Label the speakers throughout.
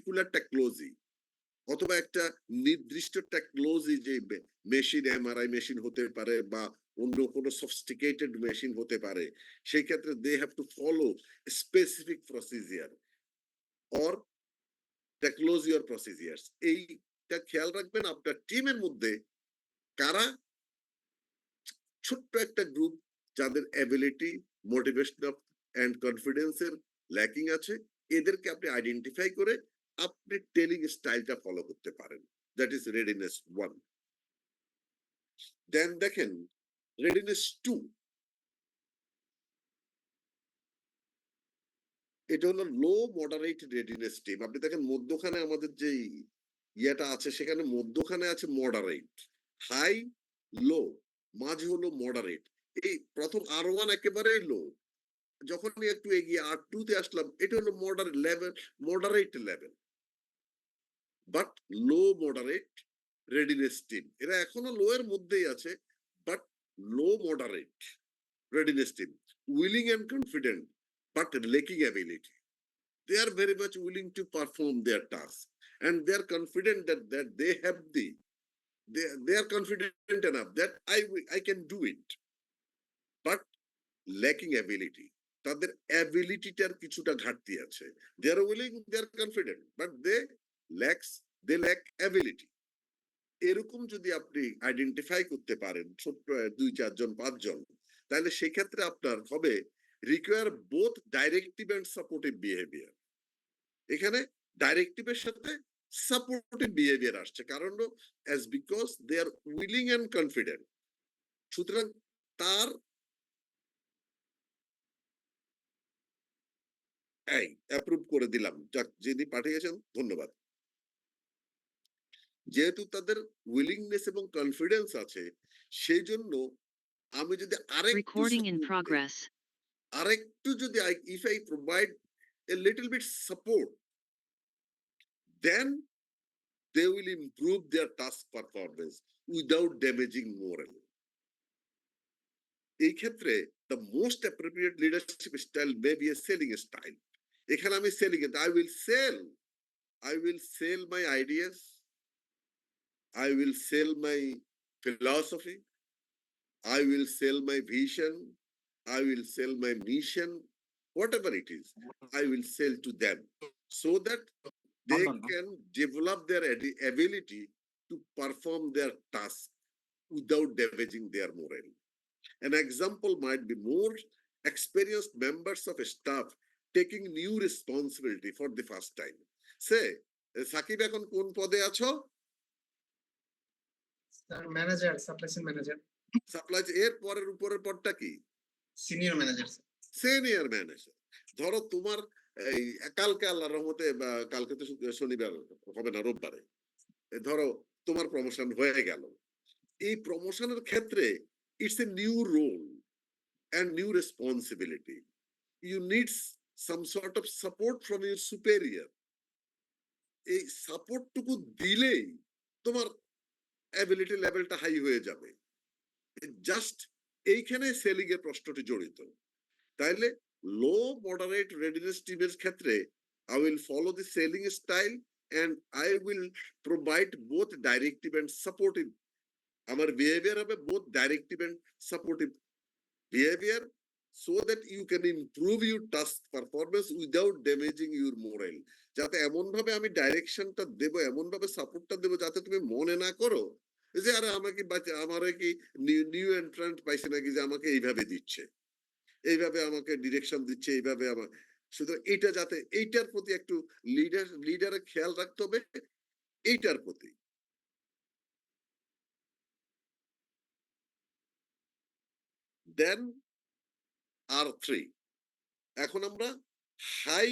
Speaker 1: Particular technology অথবা একটা নির্দিষ্ট টেকনোলজি, যে মেশিন এমআরআই মেশিন হতে পারে বা অন্য কোনো সফিস্টিকেটেড মেশিন হতে পারে, সেই ক্ষেত্রে they have to follow specific procedure or technology or procedures. এইটা খেয়াল রাখবেন আপনার টিমের মধ্যে কারা ছোট্ট একটা গ্রুপ যাদের অ্যাবিলিটি, মোটিভেশন এন্ড কনফিডেন্সের ল্যাকিং আছে, এদেরকে আপনি আইডেন্টিফাই করে আপনি ট্রেনিং স্টাইলটা ফলো করতে পারেন। That is readiness 1। দেন দেখেন রেডিনেস 2, এটা হলো লো মডারেট রেডিনেস টিম। আপনি দেখেন মধ্যখানে আমাদের যে ইয়েটা আছে, সেখানে মধ্যখানে আছে মডারেট, হাই, লো, মাঝে হলো মডারেট। এই প্রথম R1 একেবারে লো, যখনই একটু এগিয়ে R2 তে আসলাম, এটা হলো moderate level, but low moderate readiness team. এরা এখনো লো এর মধ্যেই আছে, but low moderate readiness team, willing and confident, but lacking ability. They are very much willing to perform their task, and they are confident that they have they are confident enough that I can do it, but lacking ability. তাদের অ্যাবিলিটিটার কিছুটা ঘাটতি আছে। They are willing, they are confident, but they lack ability. এরকম যদি আপনি identify করতে পারেন ছোট্ট 2-4 জন 5 জন, তাহলে সেক্ষেত্রে আপনার হবে require both directive and supportive behaviour. এখানে ডাইরেক্টিভের সাথে সাপোর্টিভ বিহেভিয়ার আসছে, কারণ as because they are willing and confident. সুতরাং তার এই অ্যাপ্রুভ করে দিলাম, যাক যিনি পাঠিয়েছেন ধন্যবাদ। যেহেতু তাদের উইলিংনেস এবং কনফিডেন্স আছে, সেই জন্য আমি যদি আরেকটু যদি if I provide a little bit support, then they will improve their task performance without damaging morale. এই ক্ষেত্রে the most appropriate leadership style may be a selling style. এখানে আমি selling, I will sell my ideas, I will sell my philosophy, I will sell my vision, I will sell my mission, whatever it is, I will sell to them so that they can develop their ability to perform their task without damaging their morale. An example might be more experienced members of staff taking new responsibility for the first time. Say, Sakib এখন কোন পদে আছো?
Speaker 2: Manager, supply chain manager.
Speaker 1: Supply এর পরের উপরের পদটা কি?
Speaker 2: Senior manager.
Speaker 1: Senior manager. ধরো তোমার এই কালকে আল্লাহর রহমতে, বা কালকে তো শনিবার হবে না, রোববারে ধরো তোমার প্রমোশন হয়ে গেল। এই প্রমোশনের ক্ষেত্রে it's a new role and new responsibility. You need some sort of support from your superior. এই সাপোর্টটুকু দিলেই তোমার অ্যাবিলিটি লেভেলটা হাই হয়ে যাবে। জাস্ট এইখানে সেলিং এর প্রশ্নটি জড়িত। তাইলে লো মডারেট রেডিনেস টিমের ক্ষেত্রে I will follow the selling style and I will provide both directive and supportive. আমার বিহেভিয়ার হবে both directive and supportive behavior so that you can improve your task performance without damaging your morale. যাতে এমন ভাবে আমি ডাইরেকশনটা দেব, এমন ভাবে সাপোর্টটা দেব যাতে তুমি মনে না করো যে আরে আমাকে আমারে কি নিউ এন্ট্রান্ট পাইছে নাকি যে আমাকে এইভাবে দিচ্ছে, এইভাবে আমাকে ডিরেকশন দিচ্ছে, এইভাবে আমার। সুতরাং এটা যাতে, এইটার প্রতি একটু লিডারের খেয়াল রাখতে হবে, এইটার প্রতি। দেন R3, এখন আমরা হাই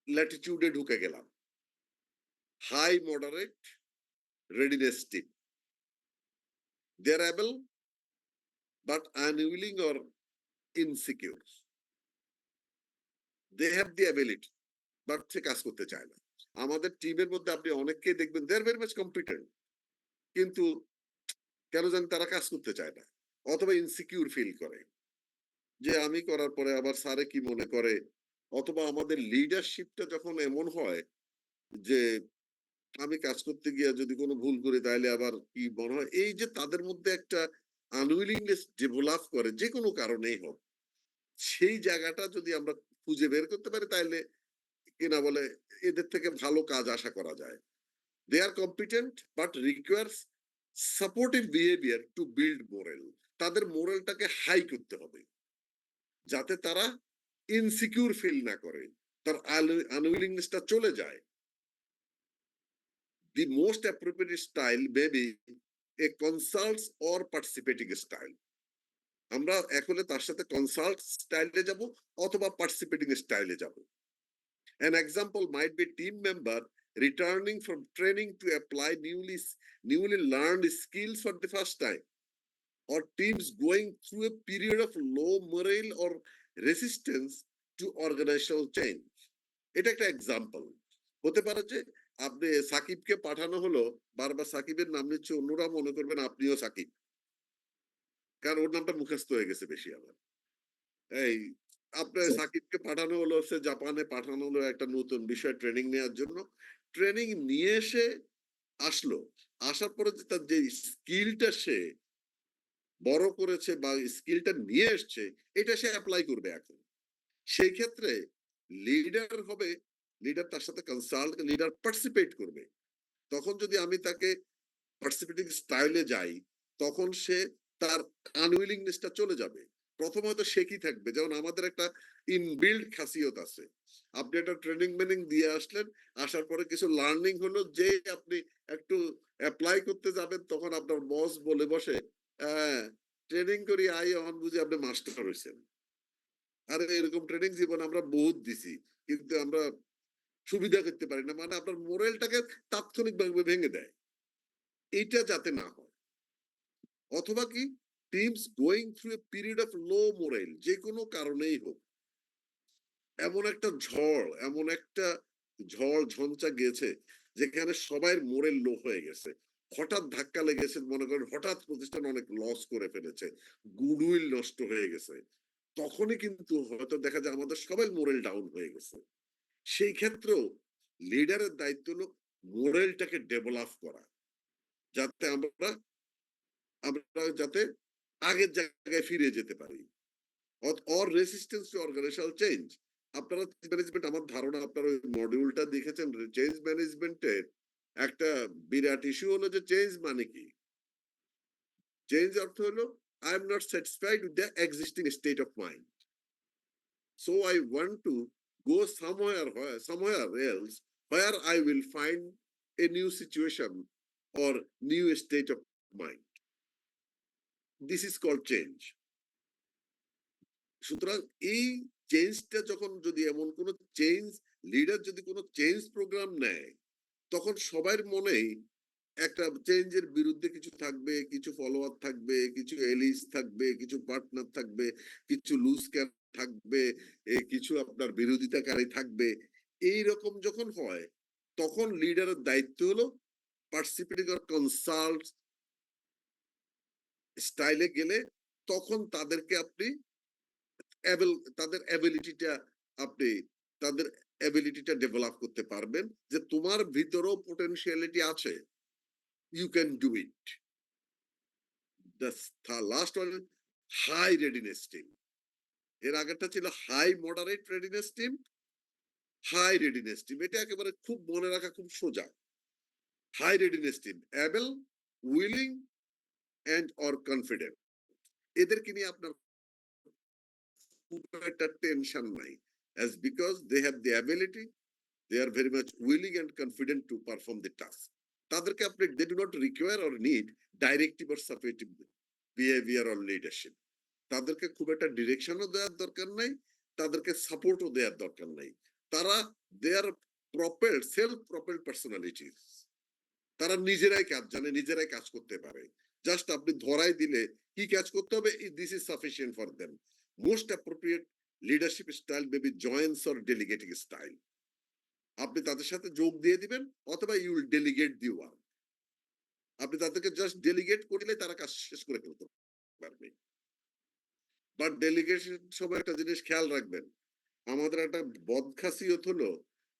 Speaker 1: ল্যাটিটিউডে ঢুকে গেলাম। High moderate readiness team. They are able but unwilling or insecure. They have the ability but সে কাজ করতে চায় না। আমাদের টিমের মধ্যে আপনি অনেককেই দেখবেন they are very much competent, কিন্তু কেন জানি তারা কাজ করতে চায় না, অথবা ইনসিকিউর ফিল করে যে আমি করার পরে আবার স্যারে কি মনে করে, অথবা আমাদের লিডারশিপটা যখন এমন হয় যে আমি কাজ করতে গিয়ে যদি কোনো ভুল করি তাহলে আবার কি মনে হয়, এই যে তাদের মধ্যে একটা আনউইলিংনেস ডেভেলপ করে যে কোনো কারণেই হোক, সেই জায়গাটা যদি আমরা খুঁজে বের করতে পারি তাহলে কিনা বলে এদের থেকে ভালো কাজ আশা করা যায়। They are competent but requires supportive behaviour to build moral. তাদের মোরালটাকে হাই করতে হবে যাতে তারা ইনসিকিউর ফিল না করে, তার আনউইলিংনেসটা চলে যায়। The most appropriate style may be a consults or participating style. আমরা এখন তার সাথে কনসাল্ট স্টাইলে যাব অথবা পার্টিসিপেটিং স্টাইলে যাব। An example might be team member returning from training to apply newly learned skills for the first time, or teams going through a period of low morale or resistance to organizational change. এটা একটা example হতে পারে যে আপনি সাকিবকে পাঠানো হলো, বারবার সাকিবের নাম নিচ্ছে, অন্যরা মনে করবেন আপনিও সাকিব, কারণ ওর নামটা মুখস্থ হয়ে গেছে বেশি আবার। এই আপনার সাকিবকে পাঠানো হলো, সে জাপানে পাঠানো হলো একটা নতুন বিষয় ট্রেনিং নেওয়ার জন্য। ট্রেনিং নিয়ে এসে আসলো, আসার পরে যে তার যে স্কিলটা সে বড় করেছে বা স্কিলটা নিয়ে এসছে, এটা সে অ্যাপ্লাই করবে এখন। সেই ক্ষেত্রে লিডার হবে, লিডার তার সাথে কনসাল্ট, লিডার পার্টিসিপেট করবে। তখন যদি আমি তাকে পার্টিসিপেটিং স্টাইলে যাই, তখন সে তার আনউইলিংনেসটা চলে যাবে। প্রথম হয়তো সে কি থাকবে, যেমন আমাদের একটা ইনবিল্ড খাসিয়ত আছে। আপনি একটা ট্রেনিং মেনিং দিয়ে আসলেন, আসার পরে কিছু লার্নিং হলো, যে আপনি একটু অ্যাপ্লাই করতে যাবেন তখন আপনার বস বলে বসে, হ্যাঁ ট্রেনিং করি আই অন বুঝি আপনি মাস্টার হয়েছেন। আরে এরকম ট্রেনিং জীবন আমরা বহুত দিছি, কিন্তু আমরা সুবিধা করতে পারি না, মানে আপনার মোরালটাকে তাৎক্ষণিকভাবে ভেঙে দেয়। এইটা যাতে না হয়। অথবা কি teams going through a period of low moral, যে কোনো কারণেই হোক, এমন একটা ঝড়, এমন একটা ঝড় ঝঞ্চা গেছে যেখানে সবাই মোরাল লো হয়ে গেছে, হঠাৎ ধাক্কা লেগেছে, মনে করেন হঠাৎ প্রতিষ্ঠান অনেক লস করে ফেলেছে, গুডউইল নষ্ট হয়ে গেছে, তখনই কিন্তু হয়তো দেখা যায় আমাদের সবাই মোরাল ডাউন হয়ে গেছে। সেই ক্ষেত্রেও লিডারের দায়িত্ব হলো মোরালটাকে ডেভেলপ করা, যাতে আমরা আমরা যাতে আগের জায়গায় ফিরে যেতে পারি। Or resistance to organisational change. আপনারা ম্যানেজমেন্ট, আমার ধারণা আপনারা ওই মডিউলটা দেখেছেন, চেঞ্জ ম্যানেজমেন্টের একটা বিরাট ইস্যু হলো যে চেঞ্জ মানে কি। চেঞ্জ অর্থ হলো I am not satisfied with the existing state of mind, so I want to go somewhere else where I will find a new situation or new state of mind. This is called change. সুতরাং এই চেঞ্জটা যখন, যদি এমন কোন change, leader যদি কোনো change programme নেয়, তখন সবার মনেই একটা চেঞ্জের বিরুদ্ধে কিছু থাকবে, কিছু ফলোয়ার থাকবে, কিছু এলিস থাকবে, কিছু পার্টনার থাকবে, কিছু লুজ ক্যাপ থাকবে, কিছু আপনার বিরোধিতাকারী থাকবে। এই রকম যখন হয়, তখন লিডারের দায়িত্ব হলো পার্টিসিপেটিং অর কনসাল্ট স্টাইলে গেলে তখন তাদেরকে আপনি তাদের অ্যাবিলিটিটা, আপনি তাদের অ্যাবিলিটিটা ডেভেলপ করতে পারবেন, যে তোমার ভিতরেও পোটেনশিয়ালিটি আছে, you can do it. The last one, high readiness team. এর আগেরটা ছিল high moderate readiness team, high readiness team, এটা একেবারে খুব মনে রাখা খুব সোজা। High readiness team able, willing and or confident, এদেরকে নিয়ে আপনার খুব একটা টেনশন নাই, as because they have the ability, they are very much willing and confident to perform the task. তাদেরকে আপনি, they do not require or need directive or supportive behavior or leadership. তাদেরকে খুব একটা ডিরেকশনও দেওয়ার দরকার নাই, তাদেরকে সাপোর্টও দেওয়ার দরকার নাই। তারা দে আর প্রপেলড, সেলফ প্রপেলড পার্সোনালিটিস। তারা নিজেরাই কাজ জানে, নিজেরাই কাজ করতে পারে। জাস্ট আপনি ধরাই দিলে কি কাজ করতে হবে, this is sufficient for them. Most appropriate leadership style may be joins or delegating style. আপনি তাদের সাথে যোগ দিয়ে দিবেন অথবা you will delegate the work. আপনি তাদেরকে জাস্ট ডেলিগেট করলে তারা কাজ শেষ করে ফেলতে পারবে। বাট ডেলিগেশন সময় একটা জিনিস খেয়াল রাখবেন, আমাদের একটা বদখাসিয়ত হলো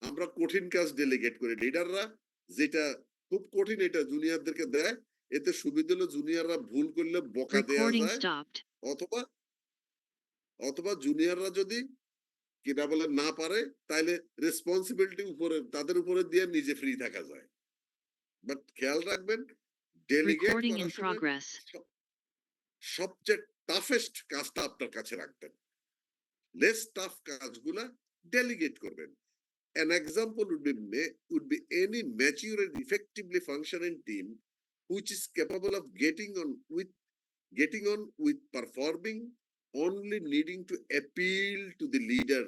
Speaker 1: আমরা কঠিন কাজ ডেলিগেট করি লিডাররা, যেটা খুব কঠিন এটা জুনিয়রদেরকে দেয়। এতে সুবিধা হলো জুনিয়ররা ভুল করলে বকা দেয়া
Speaker 3: Recording
Speaker 1: যায়,
Speaker 3: stopped.
Speaker 1: অথবা অথবা জুনিয়ররা যদি কিনা বলে না পারে, তাইলে রেসপন্সিবিলিটি উপরে তাদের উপরে দিয়ে নিজে ফ্রি থাকা যায়। বাট খেয়াল রাখবেন, ডেলিগেট
Speaker 3: Recording in
Speaker 1: করার সময়
Speaker 3: progress.
Speaker 1: সবচেয়ে টাফেস্ট কাজটা আপনার কাছে রাখবেন, লেস টাফ কাজগুলা ডেলিগেট করবেন। An example would be any mature and effectively functioning team which is capable of getting on with performing, only needing to appeal to the leader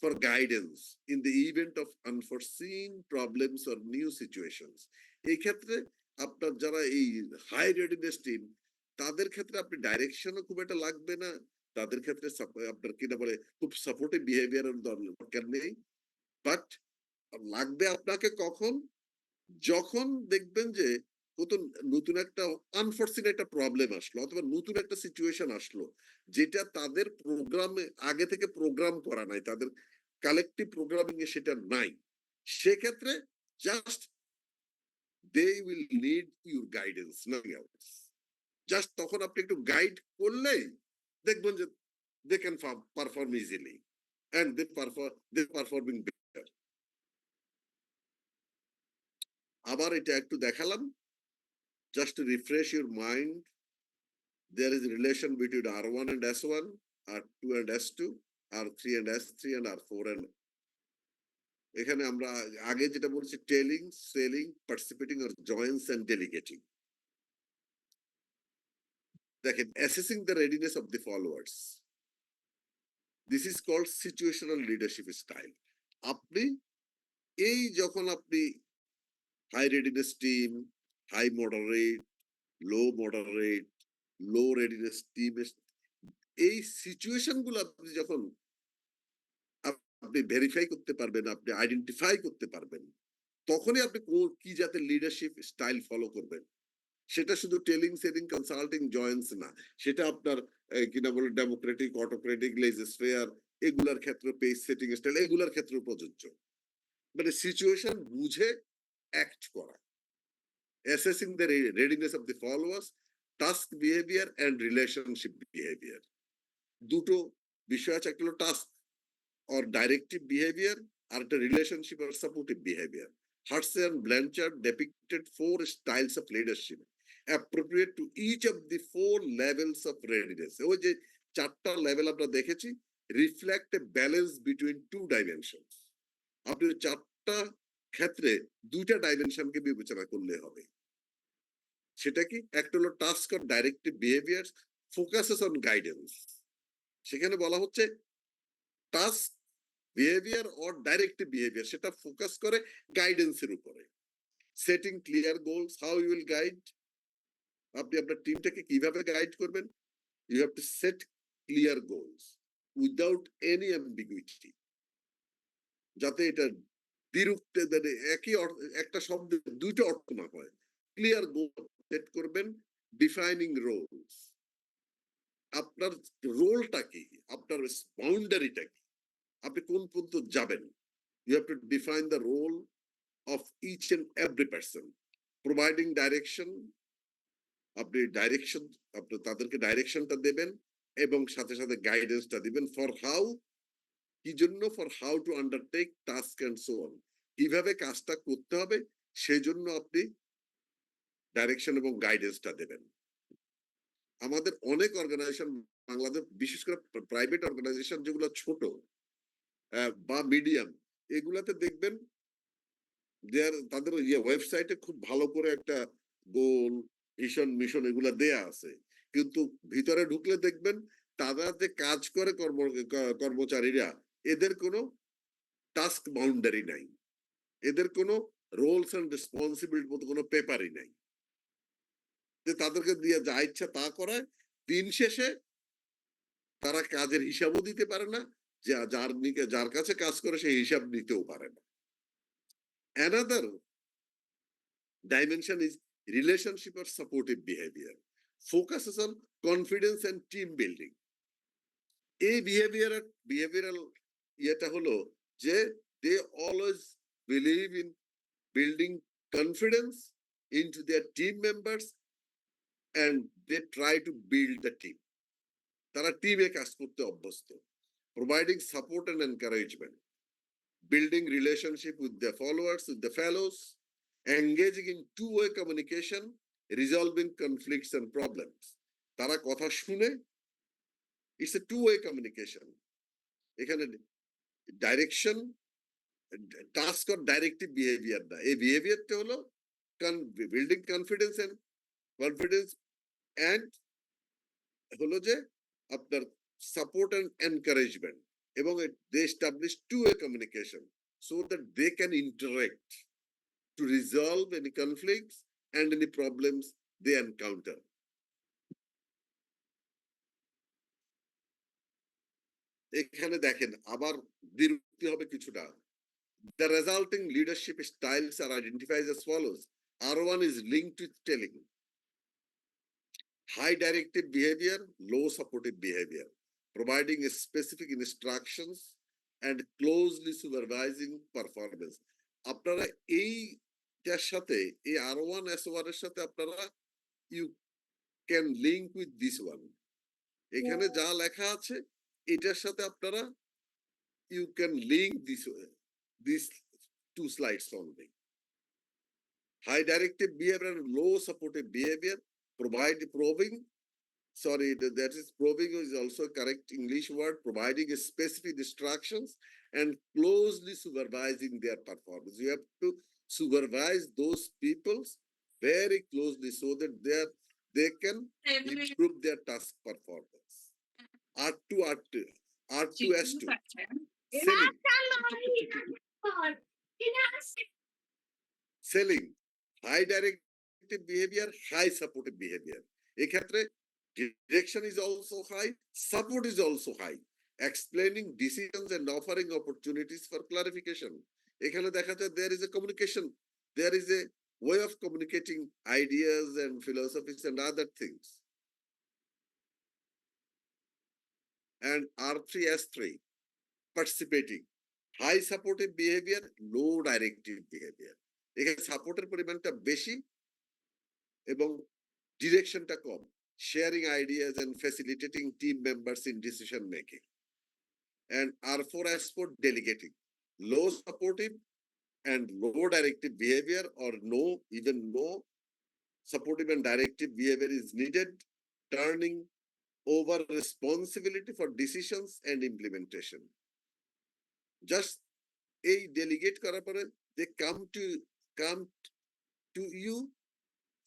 Speaker 1: for guidance in the event of unforeseen problems or new situations. এই ক্ষেত্রে আপনার যারা এই high readiness team, তাদের ক্ষেত্রে আপনি ডাইরেকশনও খুব একটা লাগবে না, তাদের ক্ষেত্রে আপনার কিনা বলে খুব সাপোর্টিভ বিহেভিয়ারের দরকার নেই। বাট লাগবে আপনাকে কখন, যখন দেখবেন যে নতুন নতুন একটা আনফরসিন একটা প্রবলেম আসলো, অথবা নতুন একটা সিচুয়েশন আসলো, যেটা তাদের প্রোগ্রামে আগে থেকে প্রোগ্রাম করা নাই, তাদের কালেকটিভ প্রোগ্রামিং এ সেটা নাই। সেক্ষেত্রে just they will need your guidance, nothing else. Just তখন আপনি একটু গাইড করলেই দেখবেন যে they can perform easily and they performing better. আবার এটা একটু দেখালাম, just to refresh your mind. There is a relation between R1 and S1, R2 and S2, R3 and S3, and R4 and এখানে আমরা আগে যেটা বলছি telling, selling, participating or joins and delegating. দেখেন, assessing the readiness of the followers. This is called situational leadership style. আপনি এই যখন আপনি high readiness team, high moderate, low moderate, low readiness team, এই সিচুয়েশন গুলো আপনি যখন আপনি ভেরিফাই করতে পারবেন, আপনি আইডেন্টিফাই করতে পারবেন, তখনই আপনি কি জাতের লিডারশিপ স্টাইল ফলো করবেন। সেটা শুধু টেলিং, সেলিং, কনসাল্টিং, জয়েন্স না, সেটা আপনার কিনা বলে ডেমোক্রেটিক, অটোক্রেটিক, লেজিসফেয়ার, এগুলার ক্ষেত্রে পেজ সেটিং স্টাইল, এগুলার ক্ষেত্রে প্রযোজ্য। মানে সিচুয়েশন বুঝে অ্যাক্ট করা। Assessing the readiness of the followers, task behaviour and relationship behaviour. দুটো বিষয় আছে, একটা হলো task or directive behavior, or the relationship or supportive behavior. Hurston and Blanchard depicted 4 styles of leadership appropriate to each of the 4 levels of readiness. ওই যে 4টা level আমরা দেখেছি, reflect a balance between 2 dimensions. আপনি 4টা ক্ষেত্রে 2টা ডাইমেনশনকে বিবেচনা করলে হবে। সেটা কি? একটা হলো task or directive behaviour, focuses on guidance. সেখানে বলা হচ্ছে task behaviour or directive behaviour, সেটা ফোকাস করে গাইডেন্সের উপরে। Setting clear goals, how you will guide, আপনি আপনার টিমটাকে কিভাবে গাইড করবেন। You have to set clear goals without any ambiguity, যাতে এটা বিরুক্ত, একই একটা শব্দের দুইটা অর্থ না হয়। ক্লিয়ার গোল সেট করবেন, ডিফাইনিং রোলস, আপনার রোলটা কি, আপনার বাউন্ডারিটা কি, আপনি কোন পর্যন্ত যাবেন। You have to define the role of each and every person, providing direction. আপনি ডাইরেকশন, আপনি তাদেরকে ডাইরেকশনটা দেবেন এবং সাথে সাথে গাইডেন্সটা দিবেন ফর হাউ, কি জন্য, for how to undertake task and so on, কিভাবে কাজটা করতে হবে সেই জন্য আপনি ডাইরেকশন এবং গাইডেন্সটা দেবেন। আমাদের অনেক অর্গানাইজেশন, বাংলাদেশ বিশেষ করে প্রাইভেট অর্গানাইজেশন যেগুলো ছোট বা মিডিয়াম, এগুলাতে দেখবেন তাদের ওয়েবসাইটে খুব ভালো করে একটা গোল, ভিশন, মিশন এগুলা দেয়া আছে, কিন্তু ভিতরে ঢুকলে দেখবেন তারা যে কাজ করে কর্মচারীরা, এদের কোনো টাস্ক বাউন্ডারি নাই, এদের কোনো রোলস এন্ড রেসপন্সিবিলিটি মতো কোনো পেপারই নাই, যে তাদেরকে দিয়ে যা ইচ্ছা তা করায়। দিন শেষে তারা কাজের হিসাবও দিতে পারে না, যে যার কাছে কাজ করে সেই হিসাব নিতেও পারে না। Another dimension is relationship or supportive behavior, focuses on confidence and team building. এই বিহেভিয়ারাল ইয়েটা হলো যে they always believe in building confidence into their team members and they try to build the team. তারা টিমে কাজ করতে অভ্যস্ত, providing support and encouragement, building relationship with their followers, with the fellows, engaging in two-way communication, resolving conflicts and problems. তারা কথা শুনে, it's a two-way communication. এখানে direction, task or directive behaviour না, এই বিহেভিয়ারটা হলো বিল্ডিং কনফিডেন্স এন্ড হলো যে আপনার সাপোর্ট এন্ড এনকারেজমেন্ট এবং they establish two way communication so that they can interact to resolve any conflicts and any problems they encounter. এখানে দেখেন আবার বিরক্তি হবে কিছুটা। The resulting leadership styles are identified as follows. R1 is linked with telling. High directive behavior, low supportive behavior, providing specific instructions and closely supervising performance. আপনারা এইটার সাথে এই R1 S1 এর সাথে আপনারা you can link with this one. এখানে যা লেখা আছে এটার সাথে আপনারা you can link these two slides only. High directive behavior and low supportive behavior that is probing is also a correct English word, providing a specific instructions and closely supervising their performance. You have to supervise those people very closely so that they can improve their task performance. R2S2 selling high directive behavior, high supportive behavior. এক্ষেত্রে direction is also high, support is also high, explaining decisions and offering opportunities for clarification. এখানে দেখা যায় there is a communication, there is a way of communicating ideas and philosophies and other things. And R3S3 participating, high supportive behavior, low directive behavior. এখানে সাপোর্টের পরিমাণটা বেশি এবং ডিরেকশনটা কম, sharing ideas and facilitating team members in decision making. And R4S4 delegating, low supportive and low directive behavior or even no supportive and directive behavior is needed, turning over responsibility for decisions and implementation. Just এই delegate করার পরে they come to you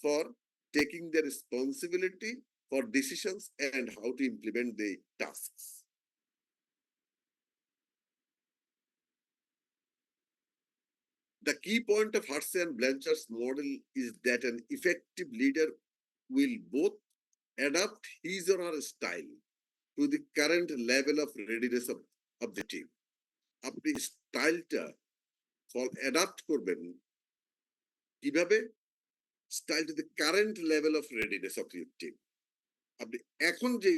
Speaker 1: for taking the responsibility for decisions and how to implement the tasks. The key point of Hurston and Blanchard's model is that an effective leader will both adapt his or her style to the current level of readiness of the team. আপনি স্টাইলটা adapt করবেন কিভাবে? Style to the current level of readiness of your team. আপনি এখন যে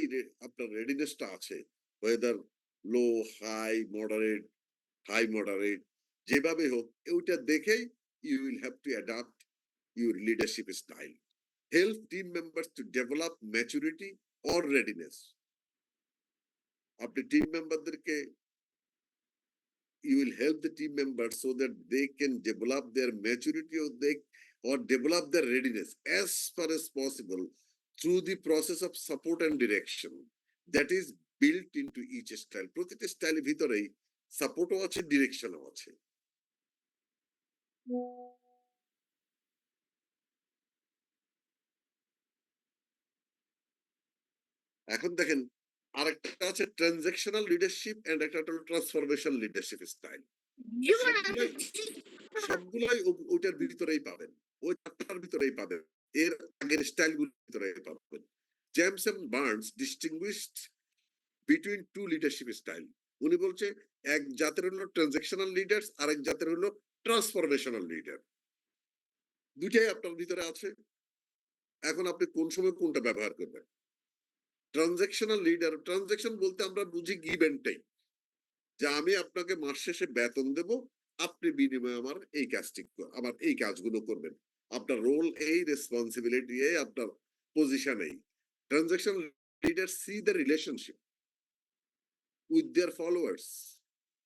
Speaker 1: আপনার রেডিনেসটা আছে, weather লো, high moderate, যেভাবে হোক ওইটা দেখেই you will have to adapt your leadership style. Help team members to develop maturity or readiness. আপনি টিম মেম্বারদেরকে you will help the team members so that they can develop their maturity or develop their readiness as far as possible through the process of support and direction that is built into each style. প্রতিটা স্টাইলের ভিতরেই সাপোর্টও আছে, ডিরেকশনও আছে। এখন দেখেন আরেকটা আছে transactional leadership and একটা হলো ট্রান্সফরমেশন লিডারশিপ স্টাইল। সবগুলাই ওইটার ভিতরেই পাবেন, ওই চারটার ভিতরেই পাবেন, এর আগের স্টাইলগুলোর ভিতরেই পাবেন। James and Burns distinguished between two leadership style. উনি বলছে এক জাতের হলো ট্রানজাকশনাল লিডার্স, আরেক জাতের হলো ট্রান্সফরমেশনাল লিডার। দুইটাই আপনার ভিতরে আছে, এখন আপনি কোন সময় কোনটা ব্যবহার করবেন। ট্রানজাকশনাল লিডার, ট্রানজাকশন বলতে আমরা বুঝি গিভ এন্ড টেক, যে আমি আপনাকে মাস শেষে বেতন দেব, আপনি বিনিময়ে আমার এই কাজগুলো করবেন। আপনার রোল এই, রেসপন্সিবিলিটি এই, আপনার পজিশন এই। Transaction leader C the relationship with their followers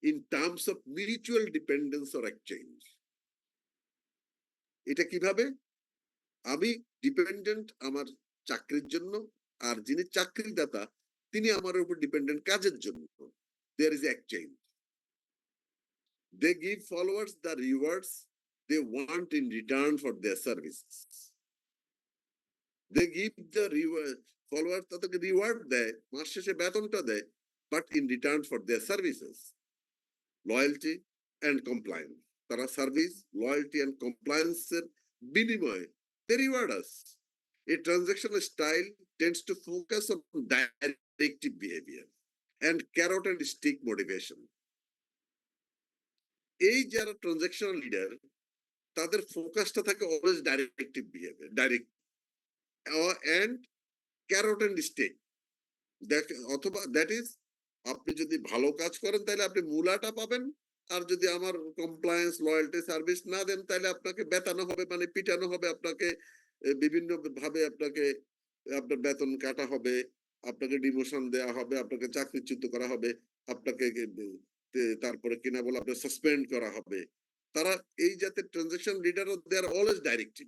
Speaker 1: in terms of mutual dependence or exchange. এটা কিভাবে? আমি ডিপেন্ডেন্ট আমার চাকরির জন্য, আর যিনি চাকরিদাতা তিনি আমার উপর ডিপেন্ডেন্ট কাজের জন্য। There is exchange. They give followers the rewards they want in return for their services. They give the reward, followers তাদেরকে রিওয়ার্ড দেয়, মাস শেষে বেতনটা দেয়, but in return for their services, loyalty and compliance. তারা service, loyalty and compliance এর বিনিময়ে they reward us. A transactional style tends to focus on directive behavior and carrot and stick motivation. এই যারা transactional leader তাদের ফোকাসটা থাকে always directive behaviour, direct and carrot and stick. অথবা that is, আপনি যদি ভালো কাজ করেন তাহলে আপনি মূলাটা পাবেন, আর যদি আমার কমপ্লায়েন্স, লয়্যালটি, সার্ভিস না দেন তাহলে আপনাকে বেতানো হবে, মানে পিটানো হবে, আপনাকে বিভিন্ন ভাবে আপনাকে আপনার বেতন কাটা হবে, আপনাকে ডিমোশন দেওয়া হবে, আপনাকে চাকরিচ্যুত করা হবে, আপনাকে তারপরে কিনা বলে আপনার সাসপেন্ড করা হবে। তারা এই জাতের transaction leader, they are always directive.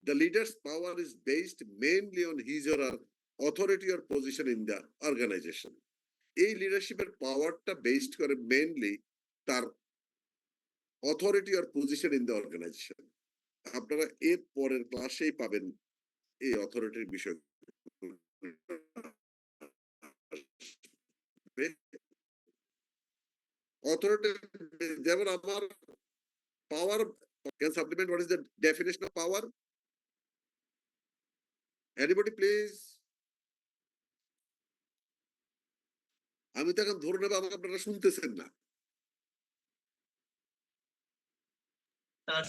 Speaker 1: The leader's power is based mainly on his or her authority or position in the organization. এই লিডারশিপের পাওয়ারটা বেসড করে মেইনলি তার অথরিটি আর পজিশন ইন দ্য অর্গানাইজেশন। আপনারা এর পরের ক্লাসেই পাবেন এই অথরিটির বিষয়। অথরিটি যেমন আমার পাওয়ার, can supplement what is the definition of power? Anybody please? আমি তো এখন ধরে নেব আমাকে আপনারা শুনতেছেন না।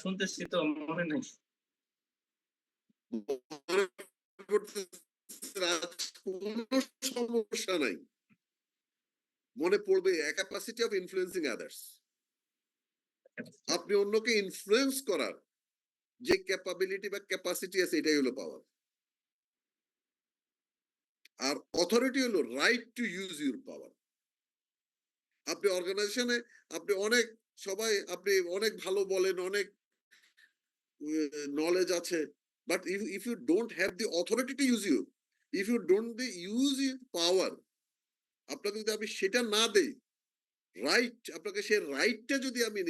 Speaker 2: শুনতেছি তো, মনে নাই।
Speaker 1: কোনো সমস্যা নাই, মনে পড়বে। ক্যাপাসিটি অফ ইনফ্লুয়েন্সিং আদার্স, আপনি অন্যকে ইনফ্লুয়েন্স করার যে ক্যাপাবিলিটি বা ক্যাপাসিটি আছে, এটাই হলো পাওয়ার। আর অথরিটি হলো রাইট টু ইউজ ইউর পাওয়ার। আপনি অর্গানাইজেশনে আপনি অনেক, সবাই আপনি অনেক ভালো বলেন, অনেক নলেজ আছে, but if you don't have the authority to use you, if you don't use your power, আপনাকে যদি আমি সেটা না দেই, রাইট, আপনাকে সেই রাইটটা যদি আমি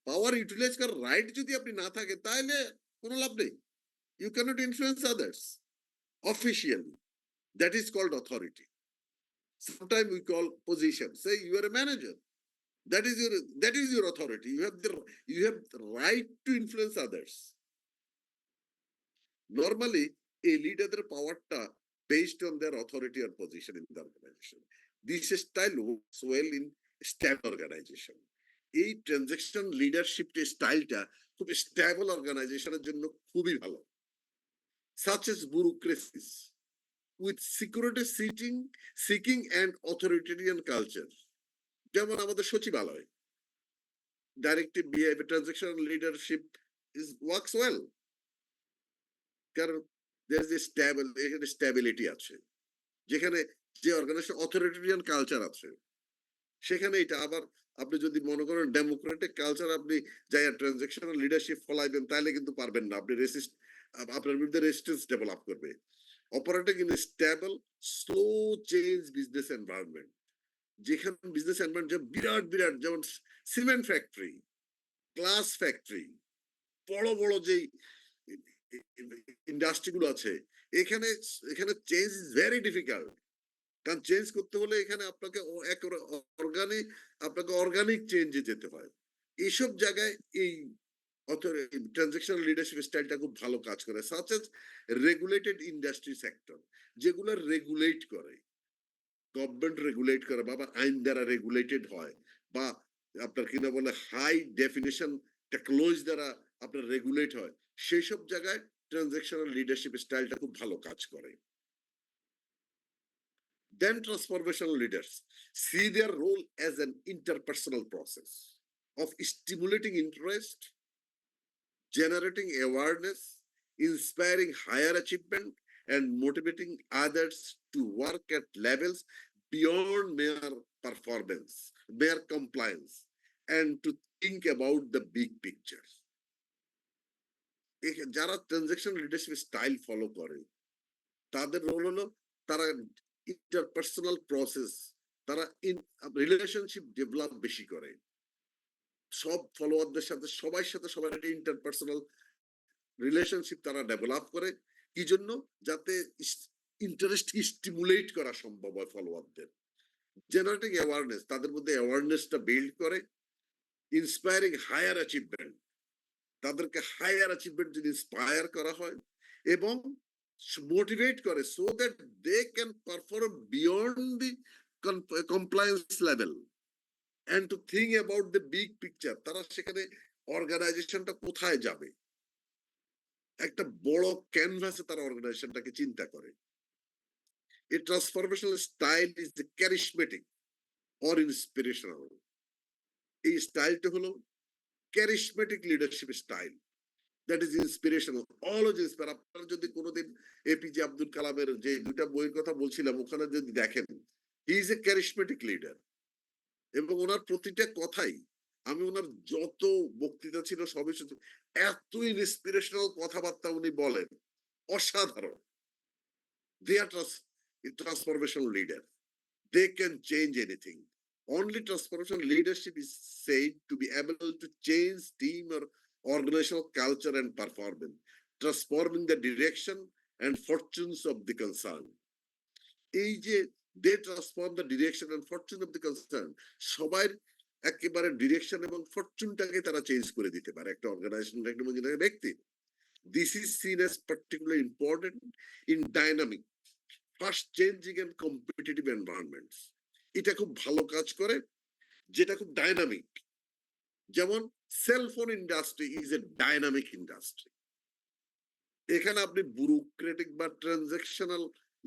Speaker 1: পাওয়ার ইউটিলাইজ করার রাইট যদি আপনি না থাকে, তাহলে কোনো লাভ নেই। You cannot influence others officially. That is called authority. Sometimes we call position. Say you are a manager. That is your authority. You have the right to influence others. Normally, a leader power based on their authority or position in the organization. This style works well in stable organization. এই transaction leadership স্টাইলটা খুব stable অর্গানাইজেশনের জন্য খুবই ভালো। such as bureaucracies with security seeking and authoritarian culture, যেমন আমাদের সচিবালয়, directive behaviour, transaction leadership is works well, কারণ দেয়ার ইজ এ স্টেবল, এখানে স্টেবিলিটি আছে। যেখানে যে অর্গানাইজেশন অথরিটেরিয়ান কালচার আছে, সেখানে এটা আবার আপনি যদি মনে করেন ডেমোক্রেটিক কালচার, আপনি যাই ট্রানজাকশনাল লিডারশিপ ফলাইবেন, তাহলে কিন্তু পারবেন না। আপনি আপনার বিরুদ্ধে রেজিস্ট্যান্স ডেভেলপ করবে। Operating in stable slow change business environment, যেখানে বিজনেস এনভায়রনমেন্ট বিরাট বিরাট, যেমন সিমেন্ট ফ্যাক্টরি, গ্লাস ফ্যাক্টরি, বড় বড় যেই ইন্ডাস্ট্রি গুলো আছে, এখানে চেঞ্জ ইজ ভেরি ডিফিকাল্ট। কারণ চেঞ্জ করতে হলে এখানে আপনাকে অর্গানিক চেঞ্জে যেতে হয়। এইসব জায়গায় এই ট্রানজাকশনাল লিডারশিপ স্টাইলটা খুব ভালো কাজ করে। Such as regulated industry sector, যেগুলো রেগুলেট করে, গভর্নমেন্ট রেগুলেট করে বা আইন দ্বারা রেগুলেটেড হয়, বা আপনার কিনা বলে হাই ডেফিনেশন টেকনোলজি দ্বারা আপনার রেগুলেট হয়, সেই সব জায়গায় ট্রানজাকশনাল লিডারশিপ স্টাইলটা খুব ভালো কাজ করে। Then transformational leaders see their role as an interpersonal process of stimulating interest, generating awareness, inspiring higher achievement, and motivating others to work at levels beyond mere performance, mere compliance, and to think about the big picture. যারা transaction leadership style follow করে তাদের role হলো তারা interpersonal process, তারা relationship develop বেশি করে, সব ফলোয়ারদের সাথে সবার সাথে সবার একটা ইন্টারপার্সোনাল রিলেশনশিপ তারা ডেভেলপ করে। কি জন্য? যাতে ইন্টারেস্ট স্টিমুলেট করা সম্ভব হয় ফলোয়ারদের, জেনারেটিং অ্যাওয়ারনেস, তাদের মধ্যে অ্যাওয়ারনেসটা বিল্ড করে, ইন্সপায়ারিং হায়ার অ্যাচিভমেন্ট, তাদেরকে হায়ার অ্যাচিভমেন্ট যদি ইন্সপায়ার করা হয়, এবং মোটিভেট করে so that they can perform beyond the compliance level and to think about the big picture. তারা সেখানে অর্গানাইজেশনটা কোথায় যাবে, একটা বড় ক্যানভাসে তারা অর্গানাইজেশনটাকে চিন্তা করে। A transformational style is the charismatic or inspirational. এই স্টাইলটা হলো charismatic leadership style that is inspirational, always inspire। আপনারা যদি কোনোদিন এপিজে আব্দুল কালামের যে দুইটা বইয়ের কথা বলছিলাম ওখানে যদি দেখেন, he is a charismatic leader, এবং ওনার প্রতিটা কথাই, আমি ওনার যত বক্তৃতা ছিল সবই শুনছি, এত ইন্সপিরেশনাল কথাবার্তা উনি বলেন, অসাধারণ। They are transformational leader. They can change anything. Only transformational leadership is said to be able to change team or organizational culture and performance, transforming the direction and fortunes of the concern. এই যে they transform the direction and fortune of the concern, সবার একেবারে direction এবং ফরচুনটাকে তারা change করে দিতে পারে একটা অর্গানাইজেশন, একটা ব্যক্তি। This is seen as particularly important in dynamic, fast changing and competitive environments. এটা খুব ভালো কাজ করে যেটা খুব ডাইনামিক। যেমন cellphone industry is a dynamic industry. এখানে আপনি ব্যুরোক্রেটিক বা ট্রানজাকশনাল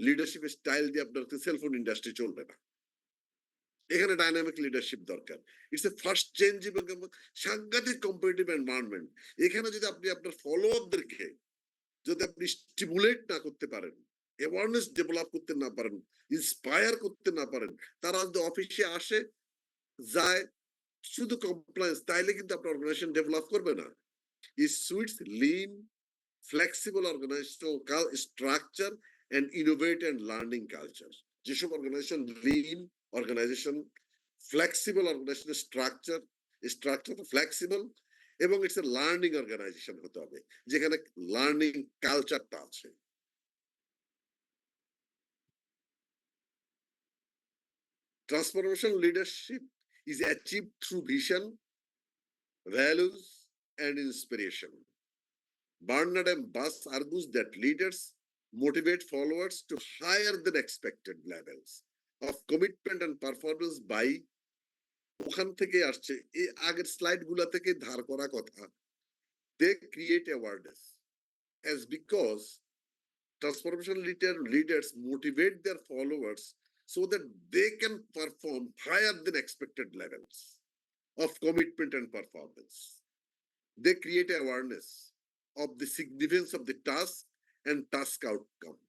Speaker 1: লিডারশিপ স্টাইল দিয়ে আপনার সেলফোন ইন্ডাস্ট্রি চলবে না। এখানে ডাইনামিক লিডারশিপ দরকার। ইটস এ ফাস্ট চেঞ্জিং এবং সাংঘাতিক কম্পিটিটিভ এনভায়রনমেন্ট। এখানে যদি আপনি আপনার ফলোয়ারদেরকে যদি আপনি স্টিমুলেট না করতে পারেন, অ্যাওয়ারনেস ডেভেলপ করতে না পারেন, ইন্সপায়ার করতে না পারেন, তারা যদি অফিসে আসে যায় শুধু কমপ্লায়েন্স, তাইলে কিন্তু আপনার অর্গানাইজেশন ডেভেলপ করবে না। It suits lean, flexible organizational structure and innovate and learning culture. যেসব organisation lean organisation, flexible organisation structure flexible, এবং ইটস এ লার্নিং অর্গানাইজেশন হতে হবে যেখানে লার্নিং কালচারটা আছে। Transformational leadership is achieved through vision, values, and inspiration. Barnard and Buss argues that leaders motivate followers to higher than expected levels of commitment and performance by, ওখান থেকে আসছে এই আগের স্লাইড গুলা থেকে ধার করা কথা, they create awareness as because transformational leaders motivate their followers so that they can perform higher than expected levels of commitment and performance. They create awareness of the significance of the task and task outcome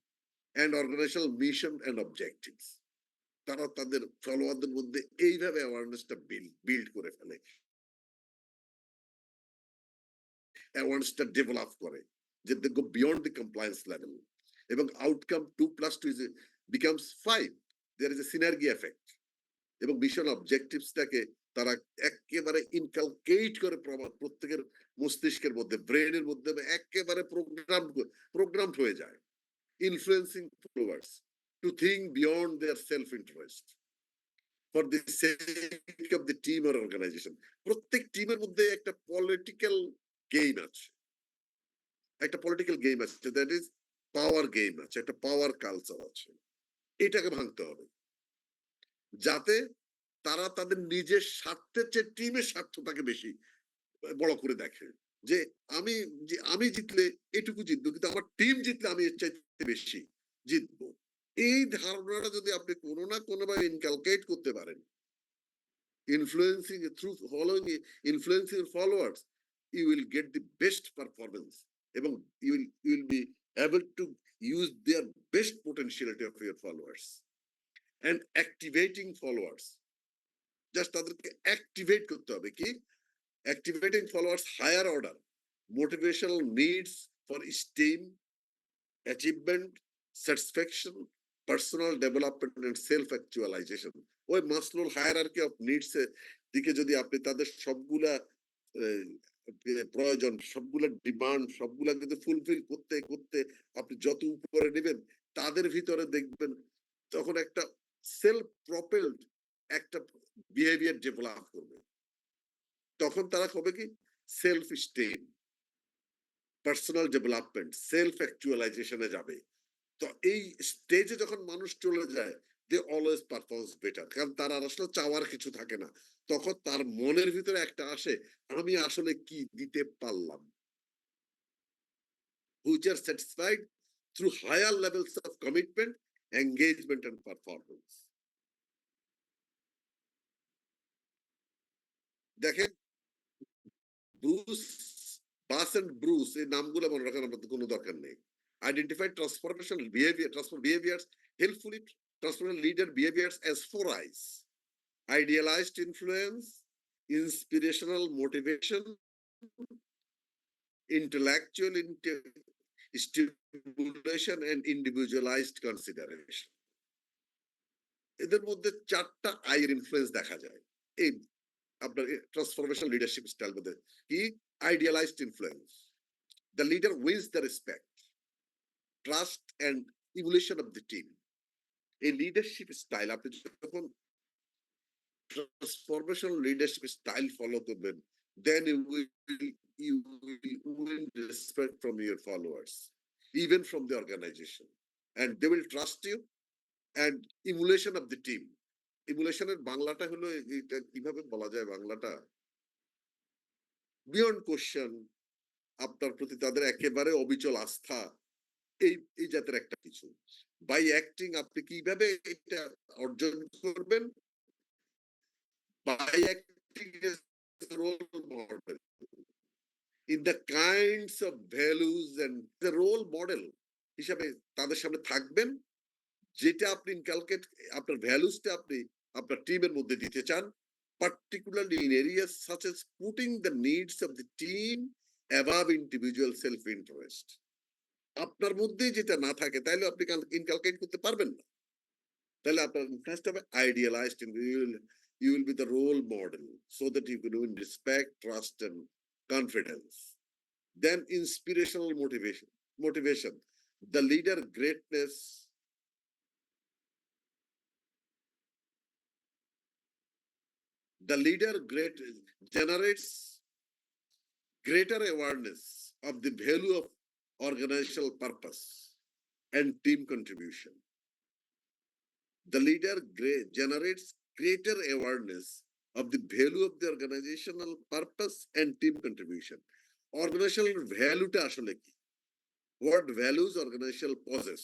Speaker 1: and organizational mission and objectives. তারা তাদের ফলোয়ারদের মধ্যে এইভাবে অ্যাওয়ারনেসটা build করে ফেলে, অ্যাওয়ারনেসটা develop করে যে they go beyond the compliance level, এবং outcome 2+2 is becomes 5. There is a synergy effect, এবং মিশন অবজেক্টিভসটাকে তারা একেবারে ইনকালকেট করে প্রত্যেকের মস্তিষ্কের মধ্যে, ব্রেনের মধ্যে একেবারে প্রোগ্রাম হয়ে যায়, influencing followers to think beyond their self interest for the sake of the team or organisation. প্রত্যেক টিমের মধ্যে একটা পলিটিক্যাল গেম আছে, একটা পলিটিক্যাল গেম আছে, দ্যাট ইজ পাওয়ার গেম আছে, একটা পাওয়ার কালচার আছে। এটাকে ভাঙতে হবে যাতে তারা তাদের নিজের স্বার্থের চেয়ে টিমের স্বার্থটাকে বেশি বড় করে দেখে, যে আমি জিতলে এটুকু জিতবো, কিন্তু আমার টিম জিতলে আমি এর চাইতে বেশি জিতবো। এই ধারণাটা যদি আপনি কোন না কোনোভাবে ইনকালকেট করতে পারেন, influencing through following influencing your followers, you will get the best performance এবং you will be able to use their best potentiality of your followers. And activating followers, just তাদেরকে activate করতে হবে কি activating followers higher order motivational needs for esteem, achievement, satisfaction, personal development and self actualization. ওই মাসলোর hierarchy of needs এর দিকে যদি আপনি তাদের সবগুলা প্রয়োজন, সবগুলা ডিমান্ড, সবগুলা কিন্তু ফুলফিল করতে করতে আপনি যত উপরে নেবেন তাদের ভিতরে দেখবেন তখন একটা সেলফ প্রপেলড একটা বিহেভিয়ার ডেভেলপ করবে। তখন তারা হবে কি self esteem, personal development, self অ্যাকচুয়ালাইজেশনে যাবে। তো এই স্টেজে যখন মানুষ চলে যায় দে অলওয়েজ পারফর্মস বেটার, কারণ তার আর আসলে চাওয়ার কিছু থাকে না, তখন তার মনের ভিতরে একটা আসে আমি আসলে কি দিতে পারলাম, which are satisfied through higher levels of commitment, engagement and performance. দেখেন ব্রুস, বাস এন্ড ব্রুস এই নামগুলো মনে রাখার আমাদের কোনো দরকার নেই। Identify transformational behavior, transform behaviors helpfully, transformational leader behaviors as four eyes: idealized influence, inspirational motivation, intellectual stimulation and individualized consideration. এদের মধ্যে চারটা আইয়ের ইনফ্লুয়েন্স দেখা যায় এই আপনার ট্রান্সফরমেশনাল লিডারশিপ স্টাইল মধ্যে। কি idealized influence, the leader wins the respect, trust and evolution of the team. এই লিডারশিপ স্টাইল আপনি যখন ট্রান্সফরমেশনাল লিডারশিপ স্টাইল ফলো করবেন then you will win respect from your followers, even from the organization, and they will trust you. And emulation of the team, emulationের বাংলাটা হলো এটা কিভাবে বলা যায় বাংলাটা, বিয়ন্ড কোশ্চেন, আপনার প্রতি তাদের একেবারে অবিচল আস্থা, এই এই জাতের একটা কিছু। বাই অ্যাক্টিং আপনি কিভাবে এটা অর্জন করবেন, by acting as role model in the kinds of values and the role model হিসাবে তাদের সামনে থাকবেন, যেটা আপনি ইনকালকেট আপনার ভ্যালুসটা আপনি আপনার টিমের মধ্যে দিতে চান, particularly in areas such as putting the needs of the team above individual self interest. আপনার মধ্যে যেটা না থাকে তাহলে আপনি ইনকালকেট করতে পারবেন না। তাহলে আপনার ফার্স্ট হবে আইডিয়ালাইজড, you will be the role model so that you can win respect, trust and confidence. Then inspirational motivation, the leader greatness, the leader generates greater awareness of the value of organizational purpose and team contribution. The leader generates greater awareness of the value of the organizational purpose and team contribution. Organizational value টা আসলে কি, what values organizational possess